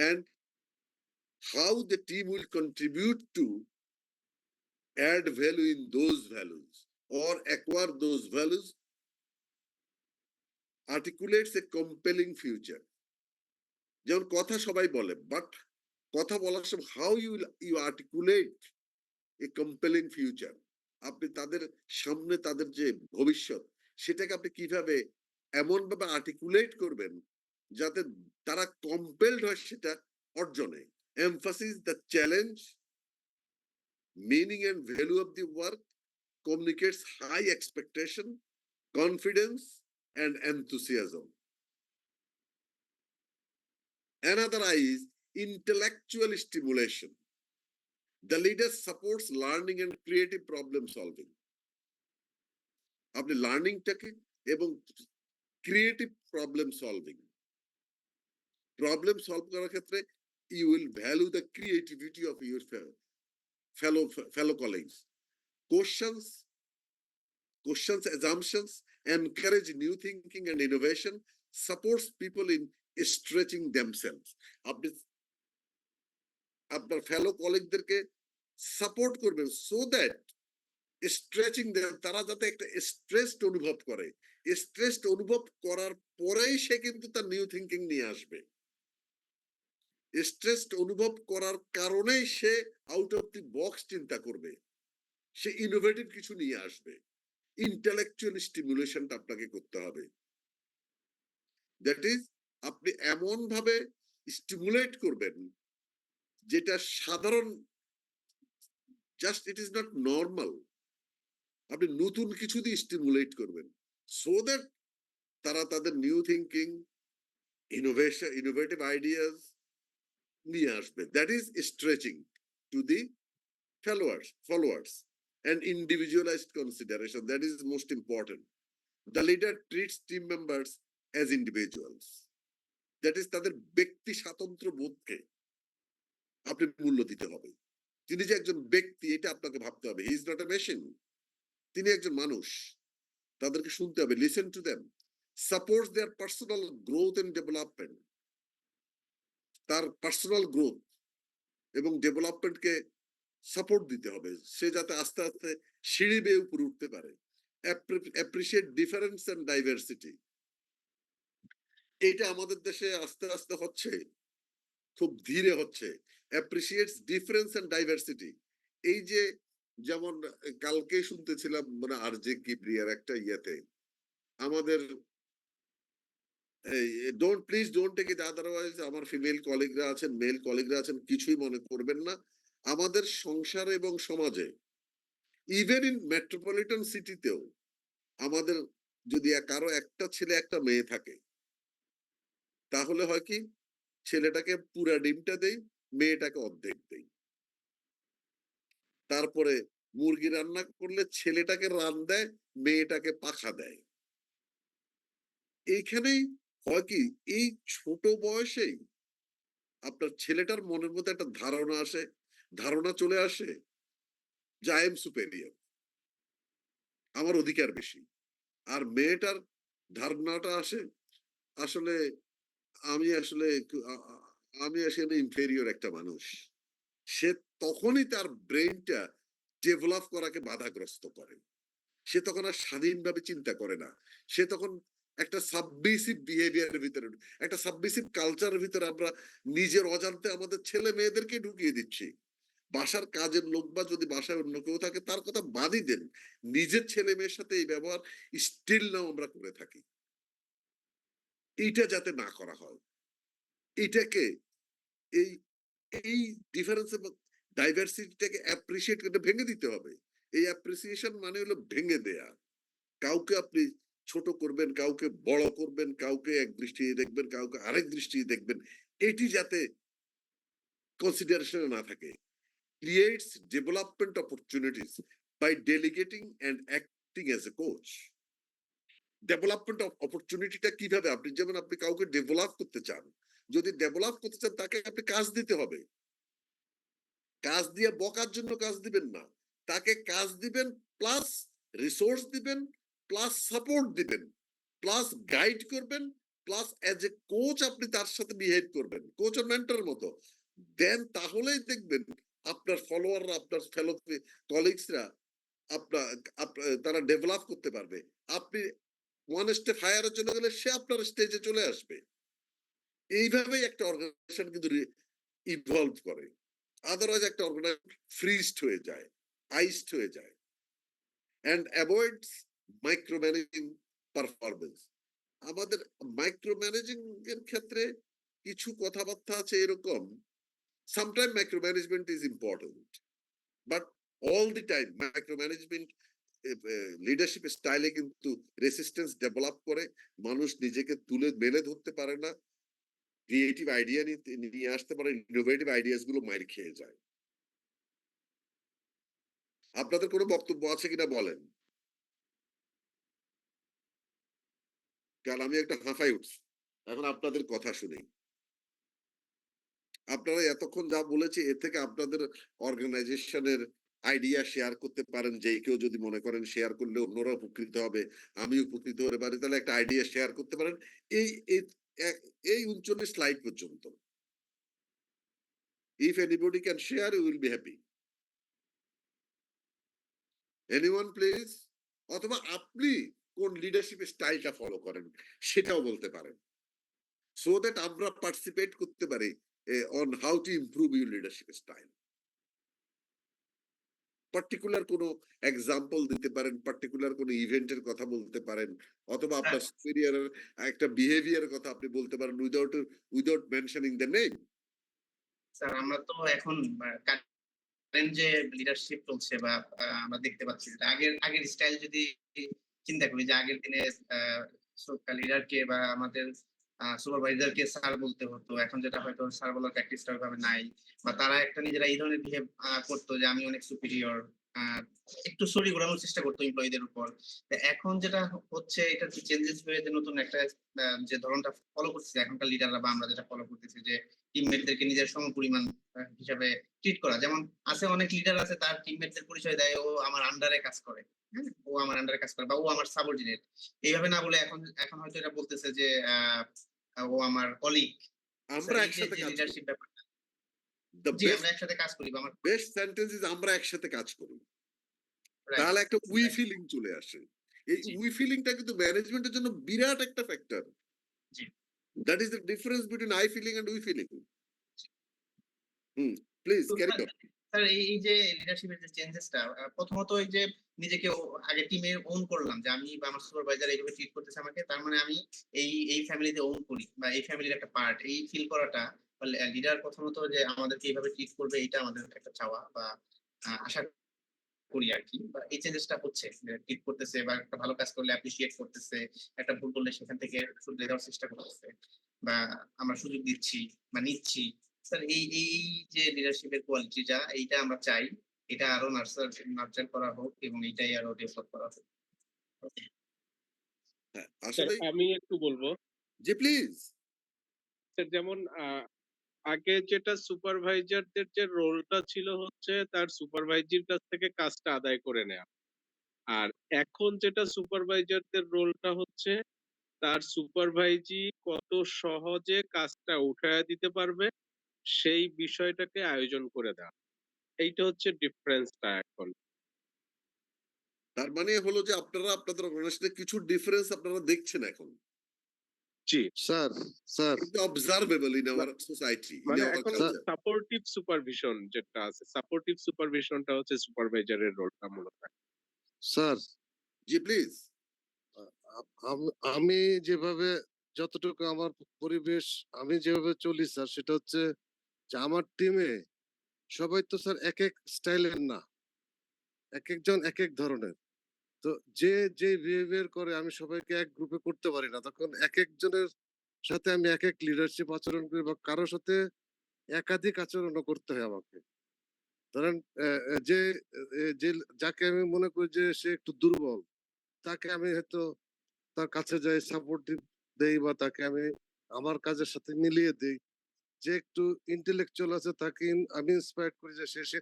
Speaker 1: and how the team will contribute to add value in those values or acquire those values, articulates a compelling future. যেমন কথা সবাই বলে, but কথা বলার সময় how you articulate a compelling future, আপনি তাদের সামনে তাদের যে ভবিষ্যৎ সেটাকে আপনি কিভাবে এমন ভাবে আর্টিকুলেট করবেন যাতে তারা কম্পেলড হয় সেটা অর্জনে। Emphasis the challenge, meaning and value of the work, communicates high expectation, confidence and enthusiasm. Another is intellectual stimulation. The leader supports learning and creative problem solving. আপনি লার্নিংটাকে এবং ক্রিয়েটিভ প্রবলেম সলভ করার ক্ষেত্রে you will value the creativity of your fellow colleagues. Questions, assumptions, encourage new thinking and innovation, supports people in stretching themselves. আপনার ফেলো কলিগদেরকে support করবেন so that stretching তারা যাতে একটা stressed অনুভব করে। স্ট্রেসড অনুভব করার পরেই সে কিন্তু তার নিউ থিঙ্কিং নিয়ে আসবে। স্ট্রেসড অনুভব করার কারণেই সে আউট অফ দি বক্স চিন্তা করবে। সে ইনোভেটিভ কিছু নিয়ে আসবে। ইন্টেলেকচুয়াল স্টিমুলেশনটা আপনাকে করতে হবে। দ্যাট ইজ আপনি এমন ভাবে স্টিমুলেট করবেন যেটা সাধারণ just it is not normal. আপনি নতুন কিছু দিয়ে স্টিমুলেট করবেন সো দ্যাট তারা তাদের নিউ থিঙ্কিং ইনোভেটিভ আইডিয়াস নিয়ে আসবে। That is stretching to the followers and individualized consideration. That is most important. The leader treats team members as individuals. That is তাদের ব্যক্তি স্বাতন্ত্র্য বোধকে আপনি মূল্য দিতে হবে। তিনি যে একজন ব্যক্তি এটা আপনাকে ভাবতে হবে। He is not a machine. তিনি একজন মানুষ। তাদেরকে শুনতে হবে, listen to them, support their personal growth and development. তার পার্সোনাল গ্রোথ এবং ডেভেলপমেন্টকে সাপোর্ট দিতে হবে, সে যাতে আস্তে আস্তে সিঁড়ি বেয়ে উপরে উঠতে পারে। Appreciate difference and diversity. এটা আমাদের দেশে আস্তে আস্তে হচ্ছে, খুব ধীরে হচ্ছে। Appreciates difference and diversity. এই যে যেমন কালকে শুনতেছিলাম মানে আর জে কিবরিয়ার একটা ইয়েতে আমাদের please don't take it otherwise, আমার ফিমেল কলিগরা আছেন, মেল কলিগরা আছেন, কিছুই মনে করবেন না। আমাদের সংসার এবং সমাজে ইভেন ইন মেট্রোপলিটন সিটিতেও আমাদের যদি কারো একটা ছেলে একটা মেয়ে থাকে তাহলে হয় কি, ছেলেটাকে পুরা ডিমটা দেই, মেয়েটাকে অর্ধেক দেই। তারপরে মুরগি রান্না করলে ছেলেটাকে রান দেয়, মেয়েটাকে পাখা দেয়। এইখানেই হয় কি, এই ছোট বয়সেই আপনার ছেলেটার মনের মধ্যে একটা ধারণা আসে, ধারণা চলে আসে যে আই এম সুপেরিয়র, আমার অধিকার বেশি। আর মেয়েটার ধারণাটা আসে আসলে আমি আসলে আমি আসলে ইনফেরিয়র একটা মানুষ। সে তখনই তার ব্রেনটা ডেভেলপ করাকে বাধাগ্রস্ত করে। সে তখন আর স্বাধীনভাবে চিন্তা করে না। সে তখন একটা সাবমিসিভ বিহেভিয়ারের ভিতরে, একটা সাবমিসিভ কালচারের ভিতরে আমরা নিজের অজান্তে আমাদের ছেলে মেয়েদেরকে ঢুকিয়ে দিচ্ছি। বাসার কাজের লোক বা যদি বাসায় অন্য কেউ থাকে তার কথা বাদই দেন, নিজের ছেলে মেয়ের সাথে এই ব্যবহার স্টিল নাও আমরা করে থাকি। এইটা যাতে না করা হয়, এটাকে এই এই ডিফারেন্স এবং ডাইভার্সিটিটাকে অ্যাপ্রিশিয়েট করতে ভেঙে দিতে হবে। এই অ্যাপ্রিসিয়েশন মানে হলো ভেঙে দেয়া। কাউকে আপনি ছোট করবেন, কাউকে বড় করবেন, কাউকে এক দৃষ্টিতে দেখবেন, কাউকে আরেক দৃষ্টিতে দেখবেন, এটি যাতে কনসিডারেশনে না থাকে। Creates development opportunities by delegating and acting as a coach. Development অপরচুনিটিটা কিভাবে, আপনি যেমন আপনি কাউকে ডেভেলপ করতে চান, যদি ডেভেলপ করতে চান তাকে আপনি কাজ দিতে হবে। কাজ দিয়ে বকার জন্য কাজ দিবেন না, তাকে কাজ দিবেন, প্লাস রিসোর্স দিবেন, প্লাস সাপোর্ট দিবেন, প্লাস গাইড করবেন, প্লাস এজ এ কোচ আপনি তার সাথে বিহেভ করবেন, কোচ আর মেন্টরের মতো। দেন তাহলেই দেখবেন আপনার ফলোয়াররা, আপনার ফেলো কলিগসরা আপনার তারা ডেভেলপ করতে পারবে। আপনি ওয়ান স্টেপ হায়ারে চলে গেলে সে আপনার স্টেজে চলে আসবে। এইভাবেই একটা অর্গানাইজেশন কিন্তু ইভলভ করে। আদারওয়াইজ একটা অর্গানাইজেশন ফ্রিজড হয়ে যায়, আইসড হয়ে যায়। And avoids micro managing performance. আমাদের মাইক্রো ম্যানেজিং এর ক্ষেত্রে কিছু কথাবার্তা আছে এরকম, sometime micro management is important, but all the time micro management leadership স্টাইলে কিন্তু রেসিস্টেন্স ডেভেলপ করে, মানুষ নিজেকে তুলে মেলে ধরতে পারে না, ক্রিয়েটিভ আইডিয়া নিয়ে আসতে পারে, ইনোভেটিভ আইডিয়াস গুলো মাইর খেয়ে যায়। আপনাদের কোনো বক্তব্য আছে কিনা বলেন, কারণ আমি একটা হাঁফাই উঠছি এখন আপনাদের কথা শুনে। আপনারা এতক্ষণ যা বলেছে এর থেকে আপনাদের অর্গানাইজেশনের আইডিয়া শেয়ার করতে পারেন, যে কেউ যদি মনে করেন শেয়ার করলে অন্যরা উপকৃত হবে, আমি উপকৃত হতে পারি, তাহলে একটা আইডিয়া শেয়ার করতে পারেন। এই এই 39 স্লাইড পর্যন্ত If anybody can share, we will be happy. Anyone please? অথবা আপনি কোন লিডারশিপ স্টাইলটা ফলো করেন সেটাও বলতে পারেন, সো দ্যাট আমরা পার্টিসিপেট করতে পারি on how to improve your leadership style. Particular কোনো এক্সাম্পল দিতে পারেন, পার্টিকুলার কোনো ইভেন্টের কথা বলতে পারেন, অথবা আপনার সুপিরিয়রের একটা বিহেভিয়ারের কথা আপনি বলতে পারেন without mentioning the name.
Speaker 2: Sir আমরা তো এখন কারেন্ট যে লিডারশিপ চলছে বা আমরা দেখতে পাচ্ছি যে আগের স্টাইল যদি চিন্তা করি যে আগের দিনে লিডারকে বা আমাদের সুপারভাইজারকে স্যার বলতে হতো, এখন যেটা হয়তো স্যার বলার প্র্যাকটিসটা ওইভাবে নাই, বা তারা একটা নিজেরা এই ধরনের বিহেভ করতো যে আমি অনেক সুপিরিয়র, একটু সরি ঘোরানোর চেষ্টা করতো এমপ্লয়ীদের উপর। তো এখন যেটা হচ্ছে এটা চেঞ্জেস হয়ে যে নতুন একটা যে ধরনটা ফলো করতেছে এখনকার লিডাররা বা আমরা যেটা ফলো করতেছি যে টিমমেটদেরকে নিজের সমপরিমাণ হিসাবে ট্রিট করা। যেমন আছে অনেক লিডার আছে তার টিমমেটদের পরিচয় দেয় ও আমার আন্ডারে কাজ করে, হ্যাঁ? ও আমার আন্ডারে কাজ করে বা ও আমার সাবঅর্ডিনেট। এইভাবে না বলে এখন হয়তো এটা বলতেছে যে ও আমার কলিগ।
Speaker 1: আমরা
Speaker 2: স্যার এই
Speaker 1: একসাথে
Speaker 2: যে
Speaker 1: কাজ করি।
Speaker 2: লিডারশিপ ব্যাপারটা,
Speaker 1: দ্য
Speaker 2: জি
Speaker 1: বেস্ট
Speaker 2: আমরা একসাথে কাজ করি বা আমার
Speaker 1: বেস্ট সেন্টেন্স ইজ আমরা একসাথে কাজ করি।
Speaker 2: রাইট
Speaker 1: তাহলে একটা উই
Speaker 2: রাইট
Speaker 1: ফিলিং চলে আসে। এই
Speaker 2: জি
Speaker 1: উই ফিলিংটা কিন্তু ম্যানেজমেন্টের জন্য বিরাট একটা ফ্যাক্টর।
Speaker 2: জি
Speaker 1: that is the difference between I feeling and we feeling. Hmm, please
Speaker 2: তো
Speaker 1: ক্যারি
Speaker 2: স্যার
Speaker 1: অন।
Speaker 2: স্যার এই যে লিডারশিপের যে চেঞ্জেসটা প্রথমত এই যে নিজেকে আগে টিমে ওন করলাম যে আমি বা আমার সুপারভাইজার এইভাবে ট্রিট করতেছে আমাকে, তার মানে আমি এই ফ্যামিলিতে ওন করি বা এই ফ্যামিলির একটা পার্ট, এই ফিল করাটা লিডার প্রথমত যে আমাদেরকে এইভাবে ট্রিট করবে এটা আমাদের একটা চাওয়া বা আশা করি আরকি, বা এই চেঞ্জেসটা হচ্ছে যে ট্রিট করতেছে বা একটা ভালো কাজ করলে অ্যাপ্রিশিয়েট করতেছে, একটা ভুল করলে সেখান থেকে শুধরে দেওয়ার চেষ্টা করতেছে বা আমরা সুযোগ দিচ্ছি বা নিচ্ছি। স্যার এই যে লিডারশিপের কোয়ালিটিটা এইটা আমরা চাই। এটা আরো নার্চার করা হোক এবং এটাই আরো ডেভেলপ করা হোক।
Speaker 1: হ্যাঁ,
Speaker 3: স্যার
Speaker 1: আসলেই
Speaker 3: আমি একটু বলবো।
Speaker 1: জি প্লিজ।
Speaker 3: স্যার যেমন আগে যেটা সুপারভাইজারদের যে রোলটা ছিল হচ্ছে তার সুপারভাইজির কাছ থেকে কাজটা আদায় করে নেয়া। আর এখন যেটা সুপারভাইজারদের রোলটা হচ্ছে তার সুপারভাইজি কত সহজে কাজটা উঠায়া দিতে পারবে সেই বিষয়টাকে আয়োজন করে দেওয়া। এইটা হচ্ছে ডিফারেন্সটা এখন।
Speaker 1: তার মানে হলো যে আপনারা আপনাদের অর্গানাইজেশনে কিছু ডিফারেন্স আপনারা দেখছেন এখন।
Speaker 3: জি,
Speaker 4: স্যার স্যার
Speaker 1: কিন্তু observable in our society, in
Speaker 3: মানে
Speaker 1: আওয়ার
Speaker 3: এখন
Speaker 1: কালচার।
Speaker 3: সাপোর্টিভ সুপারভিশন যেটা আছে, সাপোর্টিভ সুপারভিশনটা হচ্ছে সুপারভাইজারের রোলটা মূলত।
Speaker 4: Sir
Speaker 1: G please.
Speaker 4: আমি যেভাবে যতটুকু আমার পরিবেশ আমি যেভাবে চলি স্যার সেটা হচ্ছে যে আমার টিমে সবাই তো স্যার এক এক স্টাইলের না, এক একজন এক এক ধরনের। তো যে যে বিহেভিয়ার করে আমি সবাইকে এক গ্রুপে করতে পারি না, তখন এক একজনের সাথে আমি এক এক লিডারশিপ আচরণ করি বা কারোর সাথে একাধিক আচরণও করতে হয় আমাকে। ধরেন যে যাকে আমি মনে করি যে সে একটু দুর্বল, তাকে আমি হয়তো তার কাছে যাই, সাপোর্টিভ দেই বা তাকে আমি আমার কাজের সাথে মিলিয়ে দেই। যে একটু ইন্টেলেকচুয়াল আছে তাকে আমি ইন্সপায়ার করি যে সে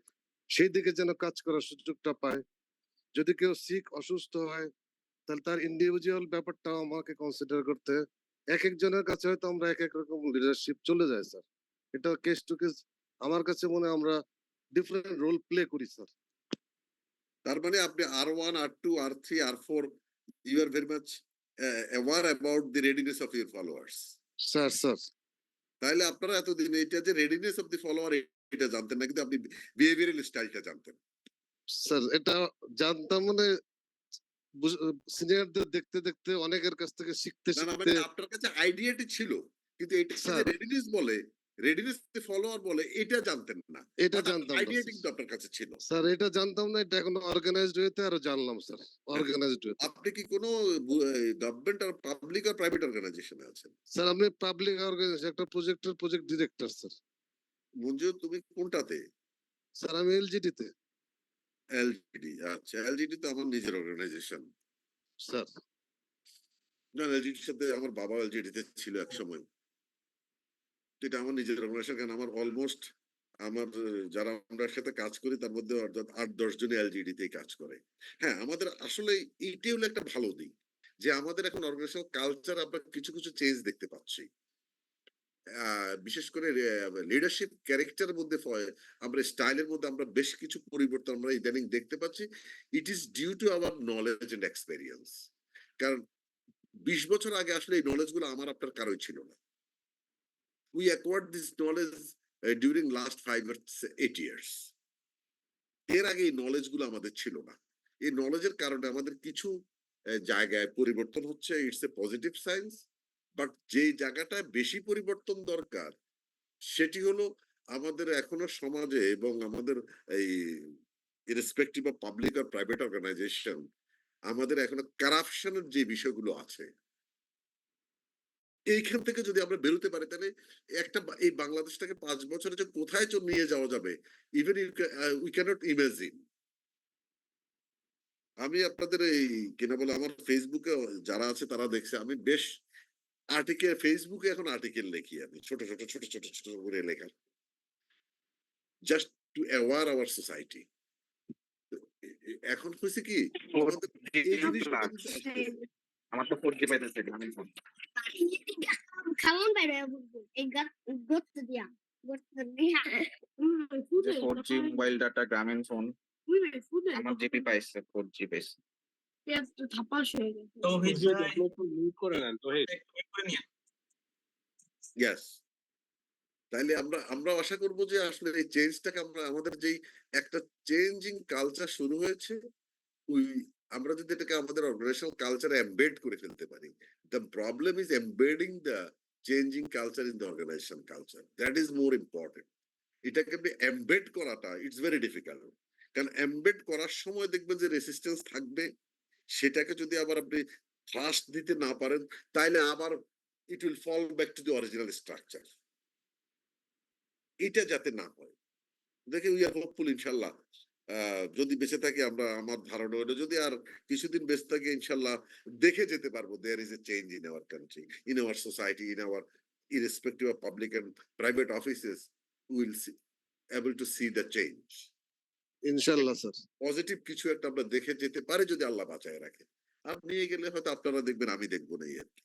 Speaker 4: সেই দিকে যেন কাজ করার সুযোগটা পায়। যদি কেউ অসুস্থ হয় তাহলে তার ইন্ডিভিজুয়াল ব্যাপারটাও আমাকে কনসিডার করতে হয়। এক একজনের কাছে হয়তো আমরা এক এক রকম লিডারশিপ চলে যায় স্যার। এটা কেস টু কেস আমার কাছে মনে হয় আমরা ডিফারেন্ট রোল প্লে করি স্যার।
Speaker 1: তার মানে আপনি R1, R2, R3, R4, you are very much aware about the readiness of your followers.
Speaker 4: Sir
Speaker 1: তাহলে আপনারা এতদিন এটা যে রেডিনেস অফ দি ফলোয়ার এটা জানতেন না, কিন্তু আপনি বিহেভিয়ারাল স্টাইলটা জানতেন।
Speaker 4: স্যার এটা জানতাম মানে সিনিয়রদের দেখতে দেখতে অনেকের কাছ থেকে শিখতে
Speaker 1: না না,
Speaker 4: শিখতে
Speaker 1: মানে আপনার কাছে আইডিয়াটি ছিল, কিন্তু এটা যে
Speaker 4: স্যার
Speaker 1: রেডিনেস বলে, রেডিনেস ফলোয়ার বলে, এটা জানতেন না।
Speaker 4: এটা
Speaker 1: বাট
Speaker 4: জানতাম না
Speaker 1: আইডিয়াটি
Speaker 4: স্যার।
Speaker 1: কিন্তু আপনার কাছে ছিল।
Speaker 4: স্যার এটা জানতাম না, এটা এখন অর্গানাইজড হইতে আরো জানলাম স্যার। অর্গানাইজড হইতে
Speaker 1: আপনি কি কোনো গভর্নমেন্ট আর পাবলিক আর প্রাইভেট অর্গানাইজেশনে আছেন?
Speaker 4: স্যার আমি পাবলিক অর্গানাইজেশন একটা প্রজেক্টের প্রজেক্ট ডিরেক্টর স্যার।
Speaker 1: মঞ্জু তুমি কোনটাতে?
Speaker 4: স্যার আমি এলজিডি তে
Speaker 1: এলজিডি। আচ্ছা, এলজিডি তো আমার নিজের অর্গানাইজেশন।
Speaker 4: স্যার।
Speaker 1: না, এলজিডির সাথে আমার বাবা এলজিডি তে ছিল এক সময়। এটা আমার নিজের অর্গানাইজেশন, কারণ আমার অলমোস্ট আমার যারা আমরা সাথে কাজ করি তার মধ্যে অর্থাৎ ৮-১০ জন এলজিডি তেই কাজ করে। হ্যাঁ, আমাদের আসলে এইটাই হলো একটা ভালো দিক যে আমাদের এখন অর্গানাইজেশন কালচার আমরা কিছু কিছু চেঞ্জ দেখতে পাচ্ছি। বিশেষ করে লিডারশিপ ক্যারেক্টারের মধ্যে আমরা স্টাইলের মধ্যে আমরা বেশ কিছু পরিবর্তন আমরা ইদানিং দেখতে পাচ্ছি। It is due to our knowledge and experience. কারণ 20 বছর আগে আসলে এই নলেজ গুলো আমার আপনার কারোই ছিল না। We acquired this knowledge during last 5 or 8 years. এর আগে এই নলেজ গুলো আমাদের ছিল না। এই নলেজের কারণে আমাদের কিছু জায়গায় পরিবর্তন হচ্ছে, it's a positive science. But যে জায়গাটায় বেশি পরিবর্তন দরকার সেটি হলো আমাদের এখনো সমাজে এবং আমাদের এই ইরেসপেক্টিভ অফ পাবলিক আর প্রাইভেট অর্গানাইজেশন আমাদের এখনো কারাপশনের যে বিষয়গুলো আছে এইখান থেকে যদি আমরা বেরোতে পারি তাহলে এই বাংলাদেশটাকে 5 বছরে যে কোথায় নিয়ে যাওয়া যাবে ইভেন উই ক্যানট ইমাজিন। আমি আপনাদের এই কিনা বলে আমার ফেসবুকে যারা আছে তারা দেখছে আমি বেশ আর্টিকেল ফেসবুকে এখন আর্টিকেল লিখি আমি ছোট ছোট ছোট ছোট ছোট করে লেখা just to aware our society. এখন হয়েছে কি আমাদের এই জিনিসটা কিন্তু আসতেছে।
Speaker 5: আমার তো 4G পাইতেছে গ্রামীণ ফোন।
Speaker 6: Kawan বাইরে বলবো এই গর্ত দিয়া
Speaker 5: যে 4G মোবাইল ডাটা গ্রামীণ ফোন আমার জিবি পাইছে 4G পাইছে।
Speaker 6: থাপাস হয়ে গেছে
Speaker 2: তৌহিদ ভাই
Speaker 3: মিউট করে নেন তৌহিদ।
Speaker 2: একটু করে নিয়ে
Speaker 1: ইয়েস, তাইলে আমরা আশা করব যে আসলে এই চেঞ্জটাকে আমরা আমাদের যেই একটা চেঞ্জিং কালচার শুরু হয়েছে ওই আমরা যদি এটাকে আমাদের অর্গানাইজেশনাল কালচারে এমবেড করে ফেলতে পারি। The problem is embedding the changing culture in the organisation culture, that is more important. এটাকে এমবেড করাটা ইটস ভেরি ডিফিকাল্ট। কারণ এমবেড করার সময় দেখবেন যে রেসিস্টেন্স থাকবে, সেটাকে যদি আবার আপনি ট্রাস্ট দিতে না পারেন তাইলে আবার it will fall back to the original structure. এটা যাতে না হয় দেখে উই আর হোপফুল ইনশাল্লাহ। যদি বেঁচে থাকি আমরা আমার ধারণা হলো যদি আর কিছুদিন বেঁচে থাকি ইনশাল্লাহ দেখে যেতে পারবো there is a change in our country, in our society, in our irrespective of public and private offices will see, able to see the change.
Speaker 4: ইনশাল্লাহ স্যার।
Speaker 1: পজিটিভ কিছু একটা আমরা দেখে যেতে পারি যদি আল্লাহ বাঁচায় রাখে। আর নিয়ে গেলে হয়তো আপনারা দেখবেন আমি দেখবো না। আর কি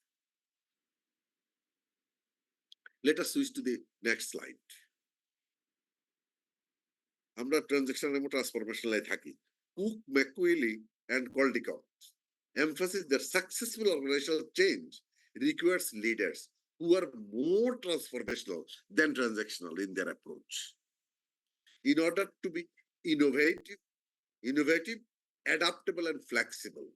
Speaker 1: let us switch to the next slide. আমরা ট্রানজাকশন এবং ট্রান্সফরমেশনাল থাকি। Cook, Macaulay and Caldecott emphasize that successful organizational change requires leaders who are more transformational than transactional in their approach. In order to be innovative, adaptable and flexible,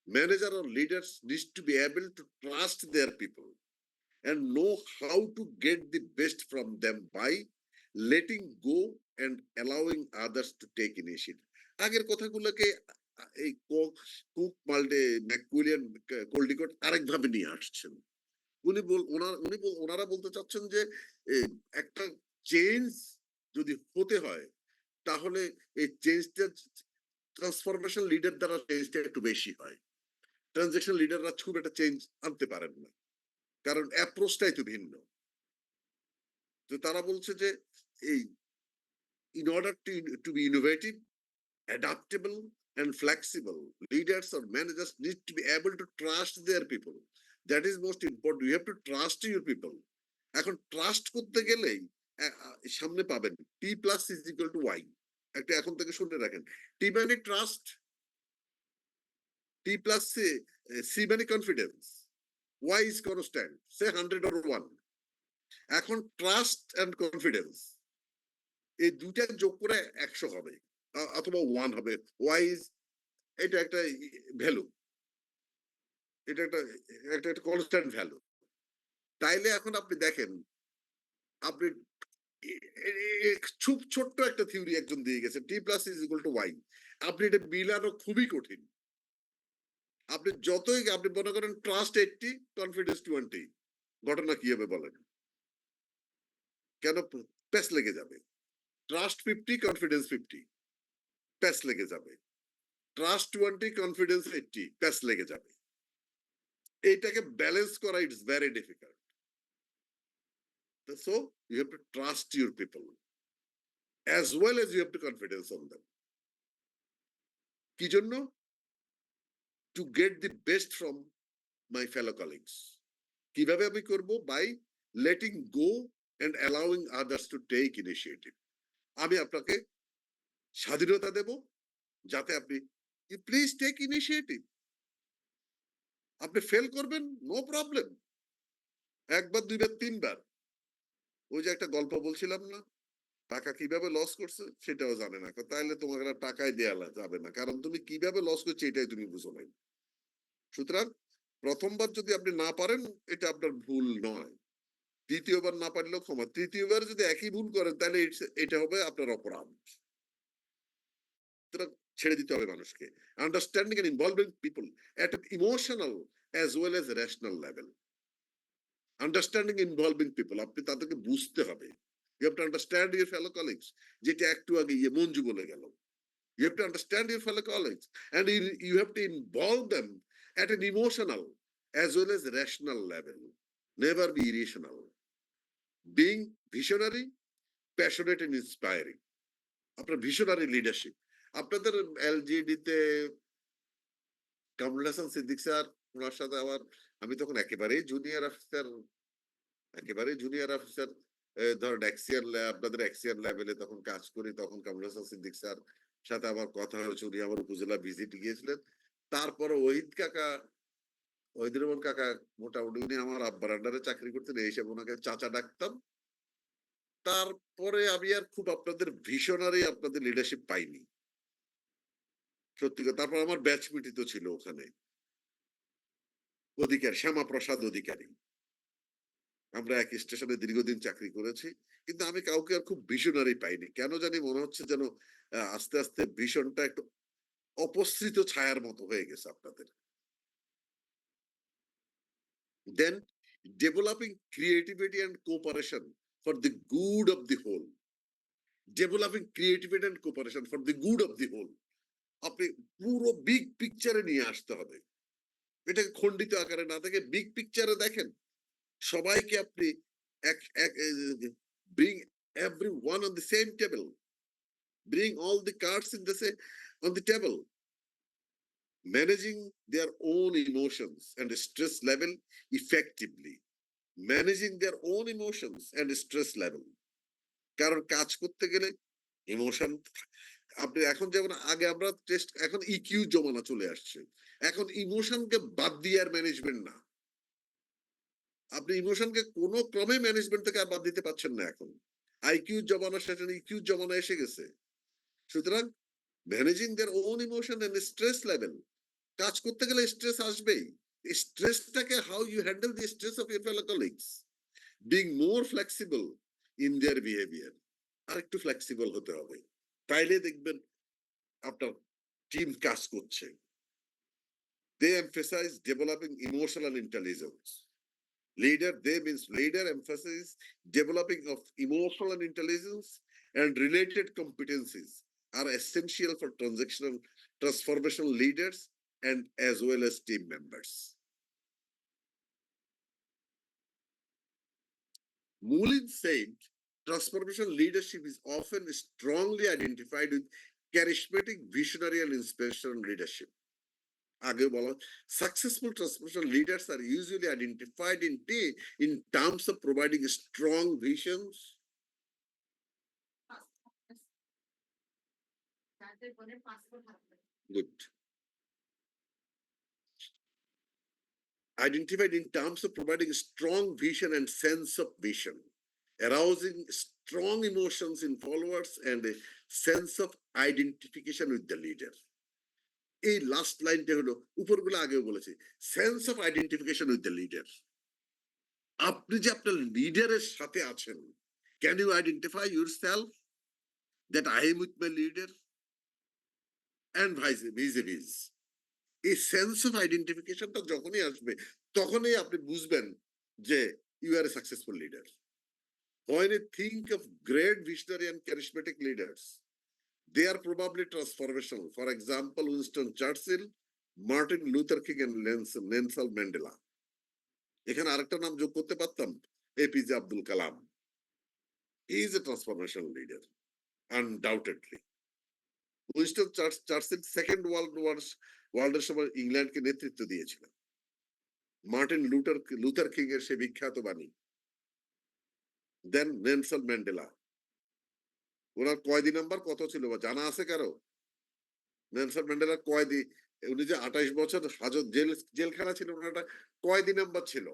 Speaker 1: manager or leaders need to be able to trust their people and know how to get the best from them by letting go and allowing others to take initiative. আগের কথাগুলোকে এই cook, মাল্টে, ম্যাকুইলিয়ান, কোল্ডিকট আরেকভাবে নিয়ে আসছেন। ওনারা বলতে চাচ্ছেন যে একটা চেঞ্জ যদি হতে হয় তাহলে এই চেঞ্জটা ট্রান্সফরমেশন লিডার দ্বারা চেঞ্জটা একটু বেশি হয়। ট্রানজাকশন লিডাররা খুব একটা চেঞ্জ আনতে পারেন না, কারণ অ্যাপ্রোচটাই তো ভিন্ন। তো তারা বলছে যে এই in order to be innovative, adaptable and flexible, leaders or managers need to be able to trust their people. That is most important. You have to trust your people. এখন ট্রাস্ট করতে গেলেই সামনে পাবেন T plus is equal to Y. একটা এখন থেকে শুনে রাখেন, T মানে ট্রাস্ট, T plus C মানে confidence, Y is constant, say 100 or 1. এখন ট্রাস্ট এন্ড কনফিডেন্স এই দুইটা যোগ করে 100 হবে অথবা 1 হবে। ওয়াই ইজ এটা একটা ভ্যালু, এটা একটা কনস্ট্যান্ট ভ্যালু। তাইলে এখন আপনি দেখেন আপনি খুব ছোট্ট একটা থিওরি একজন দিয়ে গেছে T plus is equal to Y। আপনি এটা মিলানো খুবই কঠিন। আপনি যতই আপনি মনে করেন ট্রাস্ট 80 কনফিডেন্স 20, ঘটনা কি হবে বলেন? কেন প্যাচ লেগে যাবে। ট্রাস্ট 50 কনফিডেন্স 50, প্যাচ লেগে যাবে। ট্রাস্ট 20 কনফিডেন্স 80, প্যাচ লেগে যাবে। এইটাকে ব্যালেন্স করা it's very difficult. So you have to trust your people as well as you have to confidence on them. কি জন্য? To get the best from my fellow colleagues. কিভাবে আমি করব? By letting go and allowing others to take initiative. আমি আপনাকে স্বাধীনতা দেব যাতে আপনি প্লিজ টেক ইনিশিয়েটিভ। আপনি ফেল করবেন, নো প্রবলেম, একবার দুইবার তিনবার। ওই যে একটা গল্প বলছিলাম না, টাকা কিভাবে লস করছে সেটাও জানে না, তাহলে তোমাকে আর টাকাই দেওয়া যাবে না, কারণ তুমি কিভাবে লস করছো এটাই তুমি বুঝো নাই। সুতরাং প্রথমবার যদি আপনি না পারেন এটা আপনার ভুল নয়, দ্বিতীয়বার না পারলেও ক্ষমা, তৃতীয়বার যদি একই ভুল করেন তাহলে এটা হবে আপনার অপরাধ। সুতরাং ছেড়ে দিতে হবে মানুষকে। Understanding and involving people at emotional as well as rational level. Understanding involving people, আপনি তাদেরকে বুঝতে হবে। You have to understand your fellow colleagues, যেটা একটু আগে মঞ্জু বলে গেল। You have to understand your fellow colleagues and you have to involve them at an emotional as well as rational level. Never be irrational. Being visionary, passionate and inspiring. আপনার visionary leadership, আপনাদের LGD তে Kamrul Hasan Siddique sir, ওনার সাথে আমার, আমি তখন একেবারেই junior officer, ধরেন আপনাদের এক্সিয়ার লেভেলে তখন কাজ করি, তখন কামরুল হাসান সিদ্দিক স্যার সাথে আমার কথা হয়েছে, উনি আমার উপজেলা ভিজিট গিয়েছিলেন। তারপরে ওহিদুর রহমান কাকা মোটামুটি উনি আমার আব্বার আন্ডারে চাকরি করতেন, এই হিসাবে ওনাকে চাচা ডাকতাম। তারপরে আমি আর খুব আপনাদের ভিশনারি আপনাদের লিডারশিপ পাইনি সত্যি কথা। তারপর আমার ব্যাচমেটই তো ছিল ওখানে, শ্যামা প্রসাদ অধিকারী, আমরা এক স্টেশনে দীর্ঘদিন চাকরি করেছি, কিন্তু আমি কাউকে আর খুব ভিশনারি পাইনি। কেন জানি মনে হচ্ছে যেন আস্তে আস্তে ভিশনটা একটু অপসৃত ছায়ার মতো হয়ে গেছে আপনাদের। Then developing creativity and cooperation for the good of the whole. Developing creativity and cooperation for the good of the whole, আপনি পুরো বিগ পিকচারে নিয়ে আসতে হবে, এটাকে খণ্ডিত আকারে না দেখে বিগ পিকচারে দেখেন। সবাইকে আপনি bring everyone on the same table, bring all the cards in the same on the table, managing their own emotions and stress level effectively, managing their own emotions and stress level। কারণ কাজ করতে গেলে emotion, আপনি এখন যেমন আগে আমরা test, এখন ইকিউ জমানা চলে আসছে, এখন ইমোশনকে বাদ দিয়ে আর ম্যানেজমেন্ট না, আপনি ইমোশনকে কোনো ক্রমে ম্যানেজমেন্ট থেকে আর বাদ দিতে পারছেন না। এখন আইকিউ জমানা শেষ, ইকিউ জমানা এসে গেছে। সুতরাং managing their own emotion and stress level, কাজ করতে গেলে স্ট্রেস আসবেই। স্ট্রেসটাকে how you handle the stress of your fellow colleagues, being more flexible in their behaviour, আর একটু ফ্লেক্সিবল হতে হবে, তাইলে দেখবেন আপনার টিম কাজ করছে। They emphasize developing emotional intelligence. They means leader emphasizes developing of emotional intelligence and related competencies are essential for transformational leaders and as well as team members. Moulin said, transformational leadership is often strongly identified with charismatic, visionary and inspirational leadership. আগে বলা, successful transformational leaders are usually identified in terms of providing strong visions, good, identified in terms of providing strong vision and sense of vision, arousing strong emotions in followers and a sense of identification with the leader. এই last লাইনটা হলো, উপরগুলো আগেও বলেছি, sense of identification with the leader. আপনি যে আপনার লিডারের সাথে আছেন, can you identify yourself that I am with my leader and viz. এই সেন্স অফ আইডেন্টিফিকেশনটা যখনই আসবে তখনই আপনি বুঝবেন যে you are a successful leader. When you think of great visionary and charismatic leaders, they are probably transformational. For example, Winston Churchill, Martin Luther King and Nelson Mandela. এখানে আরেকটা নাম যোগ করতে পারতাম, APJ Abdul Kalam. He is a transformational leader, undoubtedly. Winston Churchill second ওয়ার্ল্ডের সময় ইংল্যান্ডকে নেতৃত্ব দিয়েছিলেন। মার্টিন লুথার কিং এর সে বিখ্যাত বাণী, দেন নেলসন ম্যান্ডেলা। ওনার কয়েদি নাম্বার কত ছিল বা জানা আছে কারো? নেলসন ম্যান্ডেলার কয়েদি, উনি যে 28 বছর হাজত জেলখানা ছিল, ওনার একটা কয়েদি নাম্বার ছিল।